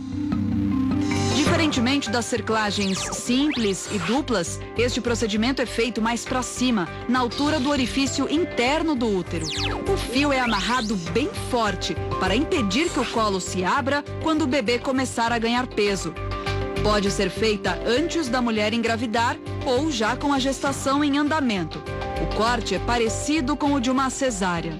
Diferentemente das cerclagens simples e duplas, este procedimento é feito mais para cima, na altura do orifício interno do útero. O fio é amarrado bem forte para impedir que o colo se abra quando o bebê começar a ganhar peso. Pode ser feita antes da mulher engravidar ou já com a gestação em andamento. O corte é parecido com o de uma cesárea.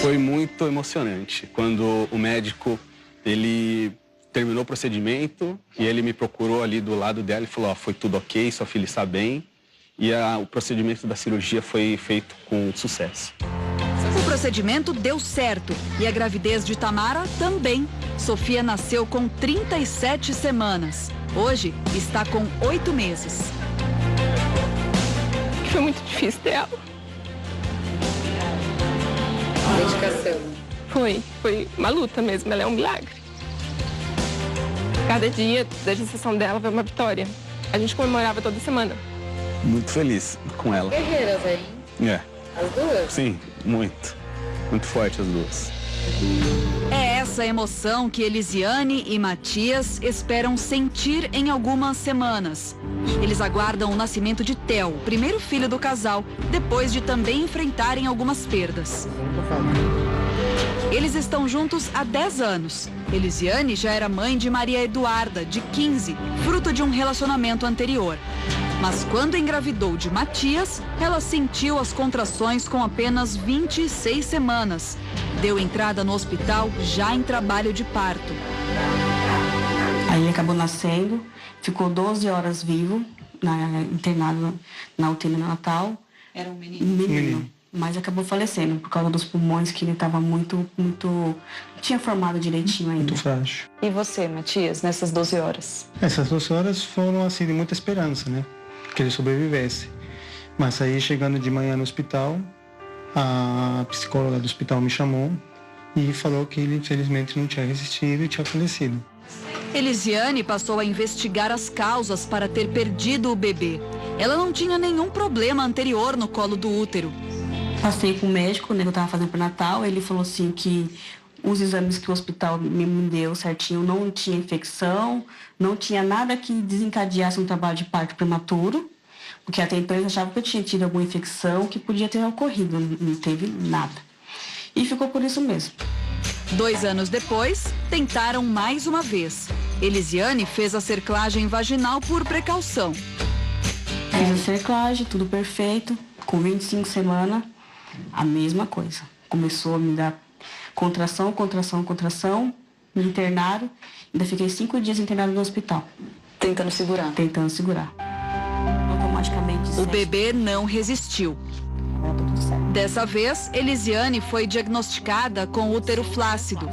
Foi muito emocionante quando o médico, ele terminou o procedimento e ele me procurou ali do lado dela e falou, foi tudo ok, sua filha está bem. E o procedimento da cirurgia foi feito com sucesso. O procedimento deu certo e a gravidez de Tamara também. Sofia nasceu com 37 semanas. Hoje está com 8 meses. Foi muito difícil ter ela. Dedicação. Foi uma luta mesmo, ela é um milagre. Cada dia da gestação dela foi uma vitória. A gente comemorava toda semana. Muito feliz com ela. Guerreiras aí? É. As duas? Sim, muito. Muito forte as duas. É essa emoção que Elisiane e Matias esperam sentir em algumas semanas. Eles aguardam o nascimento de Theo, o primeiro filho do casal, depois de também enfrentarem algumas perdas. Eles estão juntos há 10 anos. Elisiane já era mãe de Maria Eduarda, de 15, fruto de um relacionamento anterior. Mas quando engravidou de Matias, ela sentiu as contrações com apenas 26 semanas. Deu entrada no hospital já em trabalho de parto. Aí ele acabou nascendo, ficou 12 horas vivo, internado na UTI neonatal. Era um menino? Um menino. Mas acabou falecendo por causa dos pulmões, que ele estava muito... tinha formado direitinho ainda. Muito frágil. E você, Matias, nessas 12 horas? Essas 12 horas foram, assim, de muita esperança, né? Que ele sobrevivesse. Mas aí, chegando de manhã no hospital, a psicóloga do hospital me chamou e falou que ele, infelizmente, não tinha resistido e tinha falecido. Elisiane passou a investigar as causas para ter perdido o bebê. Ela não tinha nenhum problema anterior no colo do útero. Passei com o médico, né, que eu estava fazendo pré-natal, ele falou assim que os exames que o hospital me deu certinho não tinha infecção, não tinha nada que desencadeasse um trabalho de parto prematuro, porque até então eles achavam que eu tinha tido alguma infecção que podia ter ocorrido, não teve nada. E ficou por isso mesmo. 2 anos depois, tentaram mais uma vez. Elisiane fez a cerclagem vaginal por precaução. Fiz a cerclagem, tudo perfeito, com 25 semanas, a mesma coisa. Começou a me dar contração, me internaram. Ainda fiquei 5 dias internado no hospital. Tentando segurar. Tentando segurar. Automaticamente. O bebê não resistiu. Dessa vez, Elisiane foi diagnosticada com útero flácido.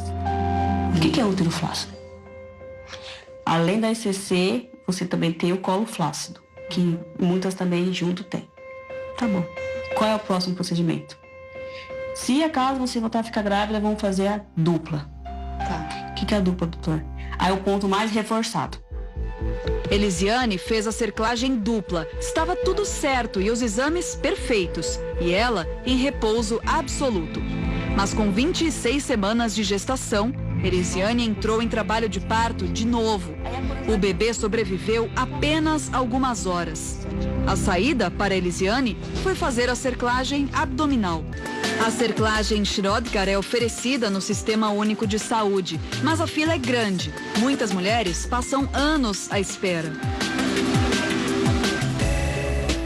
O que é útero flácido? Além da ICC, você também tem o colo flácido, que muitas também junto tem. Tá bom. Qual é o próximo procedimento? Se acaso você voltar a ficar grávida, vamos fazer a dupla. Tá. O que é a dupla, doutor? Aí é o ponto mais reforçado. Elisiane fez a cerclagem dupla. Estava tudo certo e os exames perfeitos. E ela em repouso absoluto. Mas com 26 semanas de gestação, Elisiane entrou em trabalho de parto de novo. O bebê sobreviveu apenas algumas horas. A saída para Elisiane foi fazer a cerclagem abdominal. A cerclagem Schrödinger é oferecida no Sistema Único de Saúde, mas a fila é grande. Muitas mulheres passam anos à espera.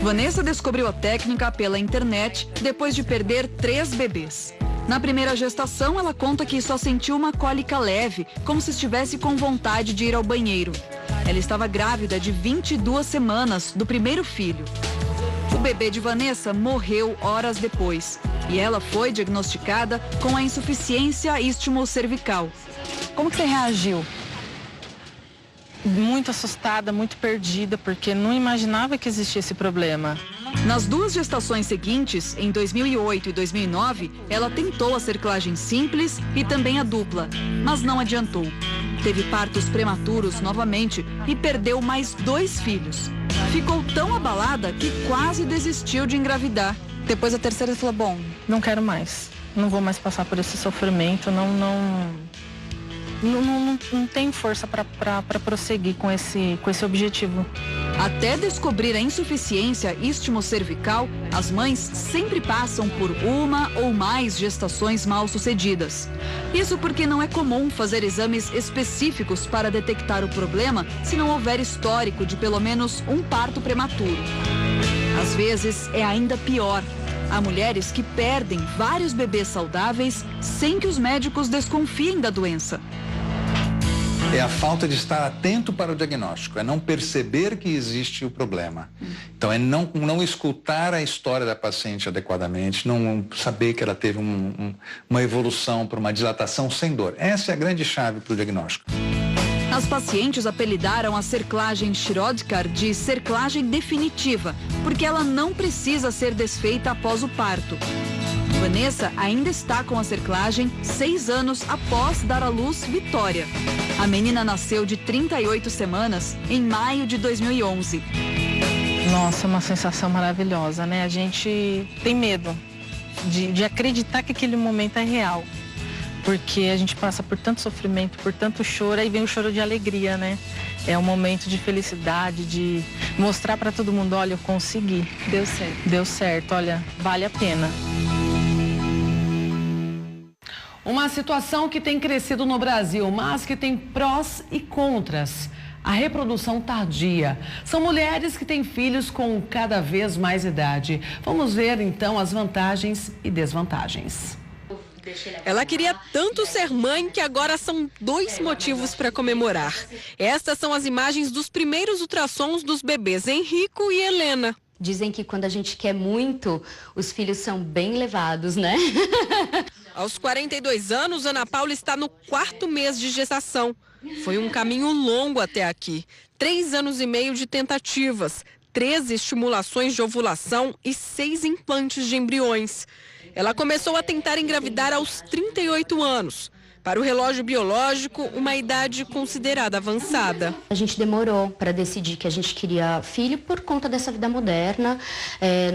Vanessa descobriu a técnica pela internet depois de perder 3 bebês. Na primeira gestação, ela conta que só sentiu uma cólica leve, como se estivesse com vontade de ir ao banheiro. Ela estava grávida de 22 semanas do primeiro filho. O bebê de Vanessa morreu horas depois e ela foi diagnosticada com a insuficiência istmo-cervical. Como que você reagiu? Muito assustada, muito perdida, porque não imaginava que existia esse problema. Nas 2 gestações seguintes, em 2008 e 2009, ela tentou a cerclagem simples e também a dupla, mas não adiantou. Teve partos prematuros novamente e perdeu mais 2 filhos. Ficou tão abalada que quase desistiu de engravidar. Depois da terceira, ela falou, bom, não quero mais. Não vou mais passar por esse sofrimento, não tenho força para prosseguir com esse objetivo. Até descobrir a insuficiência istmo-cervical, as mães sempre passam por uma ou mais gestações mal sucedidas. Isso porque não é comum fazer exames específicos para detectar o problema se não houver histórico de pelo menos um parto prematuro. Às vezes é ainda pior. Há mulheres que perdem vários bebês saudáveis sem que os médicos desconfiem da doença. É a falta de estar atento para o diagnóstico, é não perceber que existe o problema. Então, é não escutar a história da paciente adequadamente, não saber que ela teve uma evolução para uma dilatação sem dor. Essa é a grande chave para o diagnóstico. As pacientes apelidaram a cerclagem Schrödinger de cerclagem definitiva, porque ela não precisa ser desfeita após o parto. Vanessa ainda está com a cerclagem 6 anos após dar à luz Vitória. A menina nasceu de 38 semanas em maio de 2011. Nossa, é uma sensação maravilhosa, né? A gente tem medo de acreditar que aquele momento é real. Porque a gente passa por tanto sofrimento, por tanto choro, aí vem o choro de alegria, né? É um momento de felicidade, de mostrar para todo mundo, olha, eu consegui. Deu certo. Deu certo, olha, vale a pena. Uma situação que tem crescido no Brasil, mas que tem prós e contras. A reprodução tardia. São mulheres que têm filhos com cada vez mais idade. Vamos ver, então, as vantagens e desvantagens. Ela queria tanto ser mãe que agora são 2 motivos para comemorar. Estas são as imagens dos primeiros ultrassons dos bebês Henrico e Helena. Dizem que quando a gente quer muito, os filhos são bem levados, né? Aos 42 anos, Ana Paula está no 4º mês de gestação. Foi um caminho longo até aqui. 3 anos e meio de tentativas, 13 estimulações de ovulação e 6 implantes de embriões. Ela começou a tentar engravidar aos 38 anos. Para o relógio biológico, uma idade considerada avançada. A gente demorou para decidir que a gente queria filho por conta dessa vida moderna.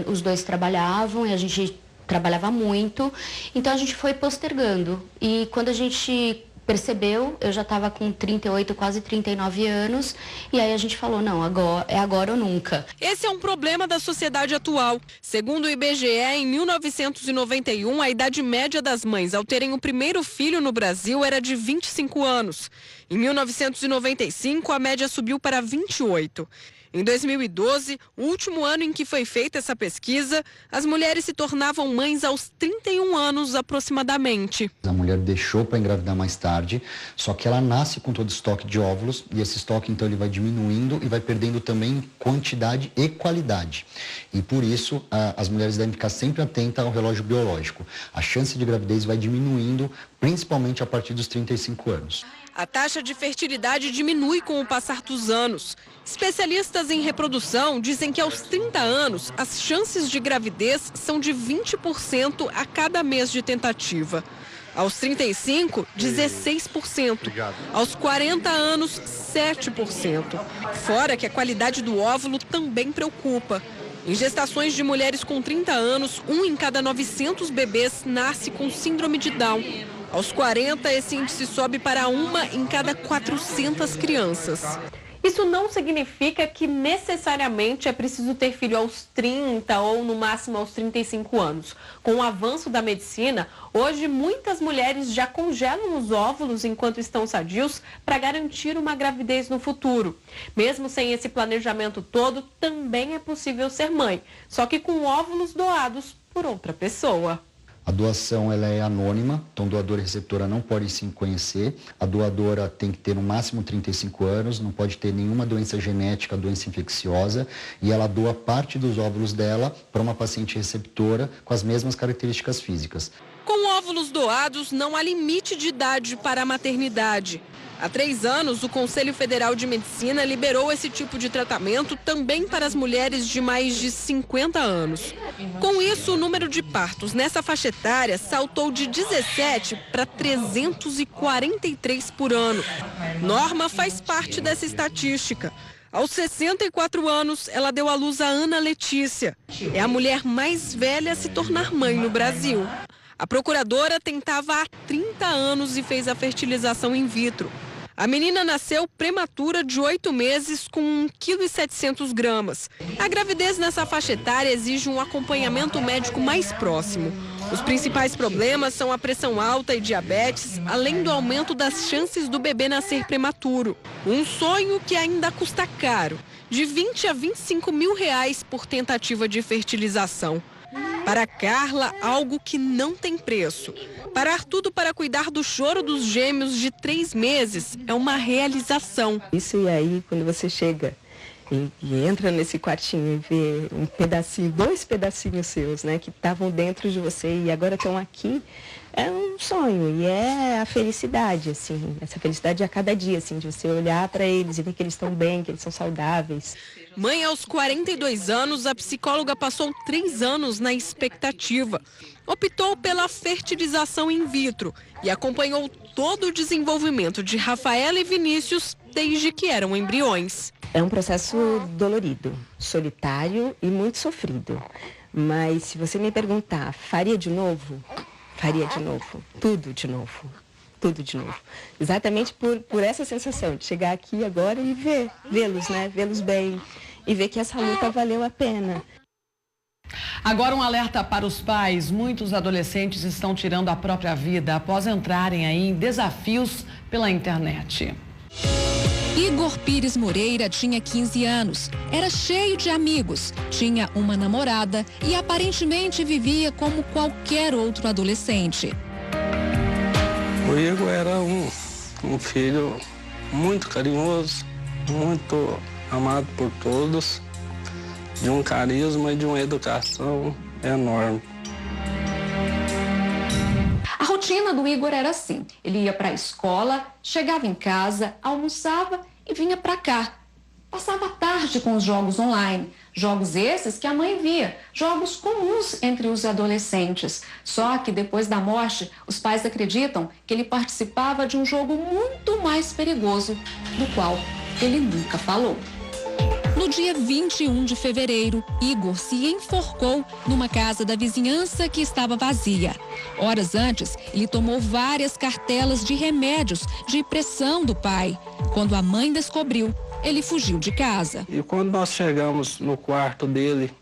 Os 2 trabalhavam e a gente trabalhava muito. Então a gente foi postergando. E quando a gente percebeu, eu já estava com 38, quase 39 anos, e aí a gente falou, não, é agora ou nunca. Esse é um problema da sociedade atual. Segundo o IBGE, em 1991, a idade média das mães ao terem o primeiro filho no Brasil era de 25 anos. Em 1995, a média subiu para 28. Em 2012, o último ano em que foi feita essa pesquisa, as mulheres se tornavam mães aos 31 anos aproximadamente. A mulher deixou para engravidar mais tarde, só que ela nasce com todo estoque de óvulos e esse estoque então ele vai diminuindo e vai perdendo também quantidade e qualidade. E por isso as mulheres devem ficar sempre atentas ao relógio biológico. A chance de gravidez vai diminuindo, principalmente a partir dos 35 anos. A taxa de fertilidade diminui com o passar dos anos. Especialistas em reprodução dizem que aos 30 anos, as chances de gravidez são de 20% a cada mês de tentativa. Aos 35, 16%. Aos 40 anos, 7%. Fora que a qualidade do óvulo também preocupa. Em gestações de mulheres com 30 anos, 1 em cada 900 bebês nasce com síndrome de Down. Aos 40, esse índice sobe para 1 em cada 400 crianças. Isso não significa que necessariamente é preciso ter filho aos 30 ou no máximo aos 35 anos. Com o avanço da medicina, hoje muitas mulheres já congelam os óvulos enquanto estão sadios para garantir uma gravidez no futuro. Mesmo sem esse planejamento todo, também é possível ser mãe, só que com óvulos doados por outra pessoa. A doação ela é anônima, então doadora e receptora não podem se conhecer. A doadora tem que ter no máximo 35 anos, não pode ter nenhuma doença genética, doença infecciosa, e ela doa parte dos óvulos dela para uma paciente receptora com as mesmas características físicas. Com óvulos doados, não há limite de idade para a maternidade. Há 3 anos, o Conselho Federal de Medicina liberou esse tipo de tratamento também para as mulheres de mais de 50 anos. Com isso, o número de partos nessa faixa etária saltou de 17 para 343 por ano. Norma faz parte dessa estatística. Aos 64 anos, ela deu à luz a Ana Letícia. É a mulher mais velha a se tornar mãe no Brasil. A procuradora tentava há 30 anos e fez a fertilização in vitro. A menina nasceu prematura de 8 meses com 1,7 kg. A gravidez nessa faixa etária exige um acompanhamento médico mais próximo. Os principais problemas são a pressão alta e diabetes, além do aumento das chances do bebê nascer prematuro. Um sonho que ainda custa caro, de 20 a 25 mil reais por tentativa de fertilização. Para Carla, algo que não tem preço. Parar tudo para cuidar do choro dos gêmeos de 3 meses é uma realização. Isso, e aí quando você chega e entra nesse quartinho e vê um pedacinho, 2 pedacinhos seus, né, que estavam dentro de você e agora estão aqui, é um sonho e é a felicidade, assim, essa felicidade a cada dia, assim, de você olhar para eles e ver que eles estão bem, que eles são saudáveis. Mãe aos 42 anos, a psicóloga passou 3 anos na expectativa. Optou pela fertilização in vitro e acompanhou todo o desenvolvimento de Rafaela e Vinícius desde que eram embriões. É um processo dolorido, solitário e muito sofrido. Mas se você me perguntar, faria de novo? Faria de novo. Tudo de novo. Tudo de novo. Exatamente por essa sensação de chegar aqui agora e vê-los, né? Vê-los bem e ver que essa luta valeu a pena. Agora um alerta para os pais. Muitos adolescentes estão tirando a própria vida após entrarem aí em desafios pela internet. Igor Pires Moreira tinha 15 anos, era cheio de amigos, tinha uma namorada e aparentemente vivia como qualquer outro adolescente. O Igor era um filho muito carinhoso, muito amado por todos, de um carisma e de uma educação enorme. A rotina do Igor era assim, ele ia para a escola, chegava em casa, almoçava e vinha para cá. Passava a tarde com os jogos online, jogos esses que a mãe via, jogos comuns entre os adolescentes. Só que depois da morte, os pais acreditam que ele participava de um jogo muito mais perigoso, do qual ele nunca falou. No dia 21 de fevereiro, Igor se enforcou numa casa da vizinhança que estava vazia. Horas antes, ele tomou várias cartelas de remédios de pressão do pai. Quando a mãe descobriu, ele fugiu de casa. E quando nós chegamos no quarto dele,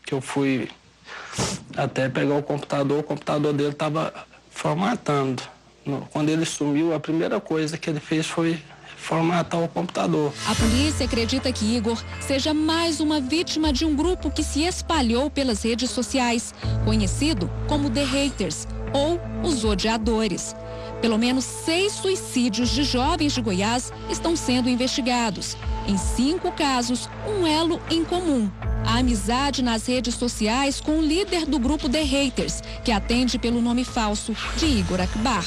que eu fui até pegar o computador dele estava formatando. Quando ele sumiu, a primeira coisa que ele fez foi formatar o computador. A polícia acredita que Igor seja mais uma vítima de um grupo que se espalhou pelas redes sociais, conhecido como The Haters ou os odiadores. Pelo menos 6 suicídios de jovens de Goiás estão sendo investigados. Em 5 casos, um elo em comum: a amizade nas redes sociais com o líder do grupo The Haters, que atende pelo nome falso de Igor Akbar.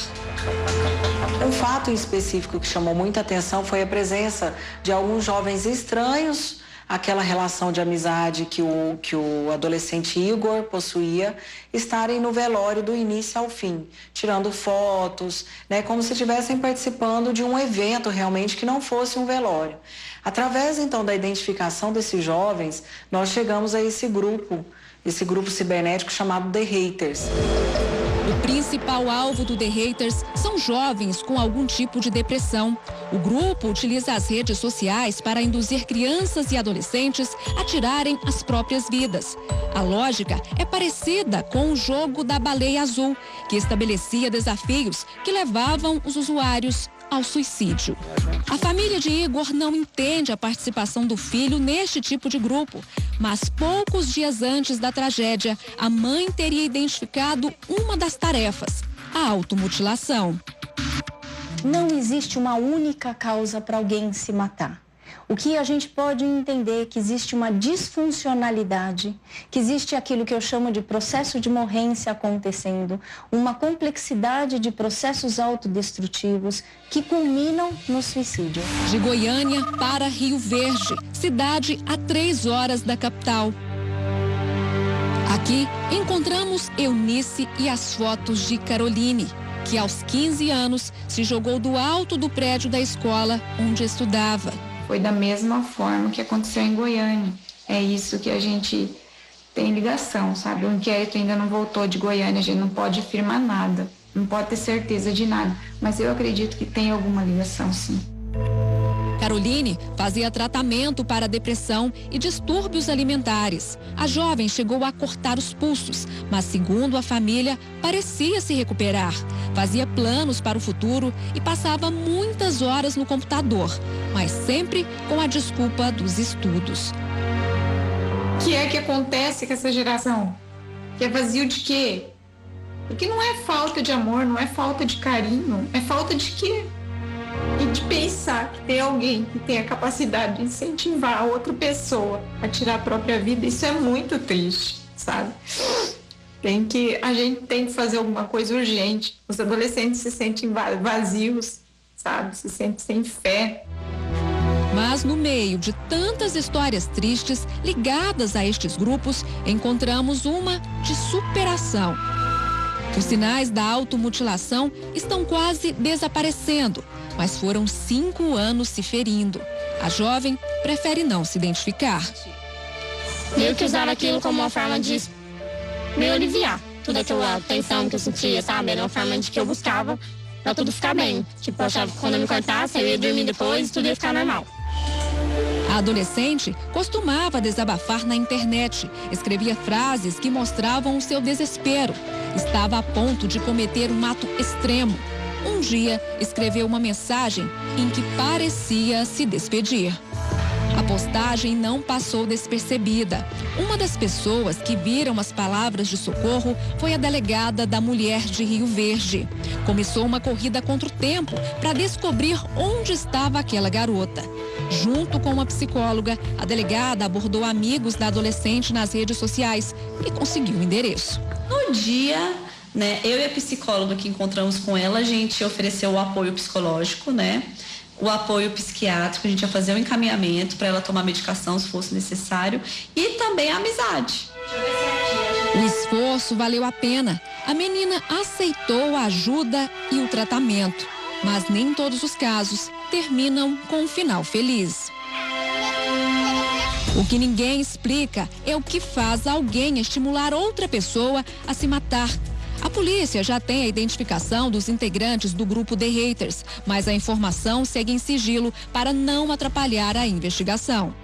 Um fato em específico que chamou muita atenção foi a presença de alguns jovens estranhos, aquela relação de amizade que o adolescente Igor possuía, estarem no velório do início ao fim, tirando fotos, né, como se estivessem participando de um evento realmente que não fosse um velório. Através, então, da identificação desses jovens, nós chegamos a esse grupo cibernético chamado The Haters. O principal alvo do The Haters são jovens com algum tipo de depressão. O grupo utiliza as redes sociais para induzir crianças e adolescentes a tirarem as próprias vidas. A lógica é parecida com o jogo da baleia azul, que estabelecia desafios que levavam os usuários ao suicídio. A família de Igor não entende a participação do filho neste tipo de grupo, mas poucos dias antes da tragédia, a mãe teria identificado uma das tarefas: a automutilação. Não existe uma única causa para alguém se matar. O que a gente pode entender é que existe uma disfuncionalidade, que existe aquilo que eu chamo de processo de morrência acontecendo, uma complexidade de processos autodestrutivos que culminam no suicídio. De Goiânia para Rio Verde, cidade a 3 horas da capital. Aqui encontramos Eunice e as fotos de Caroline, que aos 15 anos se jogou do alto do prédio da escola onde estudava. Foi da mesma forma que aconteceu em Goiânia. É isso que a gente tem ligação, sabe? O inquérito ainda não voltou de Goiânia, a gente não pode afirmar nada, não pode ter certeza de nada, mas eu acredito que tem alguma ligação, sim. Caroline fazia tratamento para depressão e distúrbios alimentares. A jovem chegou a cortar os pulsos, mas segundo a família, parecia se recuperar. Fazia planos para o futuro e passava muitas horas no computador, mas sempre com a desculpa dos estudos. O que é que acontece com essa geração? Que é vazio de quê? Porque não é falta de amor, não é falta de carinho, é falta de quê? E de pensar que tem alguém que tem a capacidade de incentivar a outra pessoa a tirar a própria vida, isso é muito triste, sabe? A gente tem que fazer alguma coisa urgente. Os adolescentes se sentem vazios, sabe? Se sentem sem fé. Mas no meio de tantas histórias tristes ligadas a estes grupos, encontramos uma de superação. Os sinais da automutilação estão quase desaparecendo, mas foram 5 anos se ferindo. A jovem prefere não se identificar. Meio que usava aquilo como uma forma de me aliviar toda aquela tensão que eu sentia, sabe? Era uma forma de que eu buscava pra tudo ficar bem. Tipo, eu achava que quando eu me cortasse, eu ia dormir depois e tudo ia ficar normal. A adolescente costumava desabafar na internet, escrevia frases que mostravam o seu desespero. Estava a ponto de cometer um ato extremo. Um dia, escreveu uma mensagem em que parecia se despedir. A postagem não passou despercebida. Uma das pessoas que viram as palavras de socorro foi a delegada da mulher de Rio Verde. Começou uma corrida contra o tempo para descobrir onde estava aquela garota. Junto com uma psicóloga, a delegada abordou amigos da adolescente nas redes sociais e conseguiu o endereço. No dia, né, eu e a psicóloga que encontramos com ela, a gente ofereceu o apoio psicológico, né? O apoio psiquiátrico, a gente ia fazer o encaminhamento para ela tomar medicação se fosse necessário e também a amizade. O esforço valeu a pena. A menina aceitou a ajuda e o tratamento, mas nem todos os casos terminam com um final feliz. O que ninguém explica é o que faz alguém estimular outra pessoa a se matar. A polícia já tem a identificação dos integrantes do grupo The Haters, mas a informação segue em sigilo para não atrapalhar a investigação.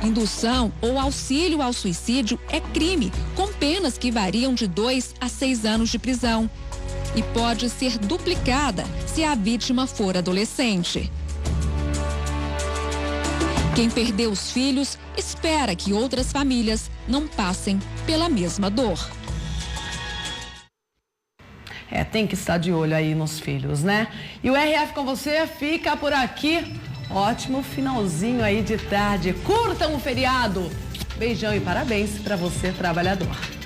Indução ou auxílio ao suicídio é crime, com penas que variam de 2 a 6 anos de prisão. E pode ser duplicada se a vítima for adolescente. Quem perdeu os filhos espera que outras famílias não passem pela mesma dor. Tem que estar de olho aí nos filhos, né? E o RF com você fica por aqui. Ótimo finalzinho aí de tarde. Curtam o feriado. Beijão e parabéns para você, trabalhador.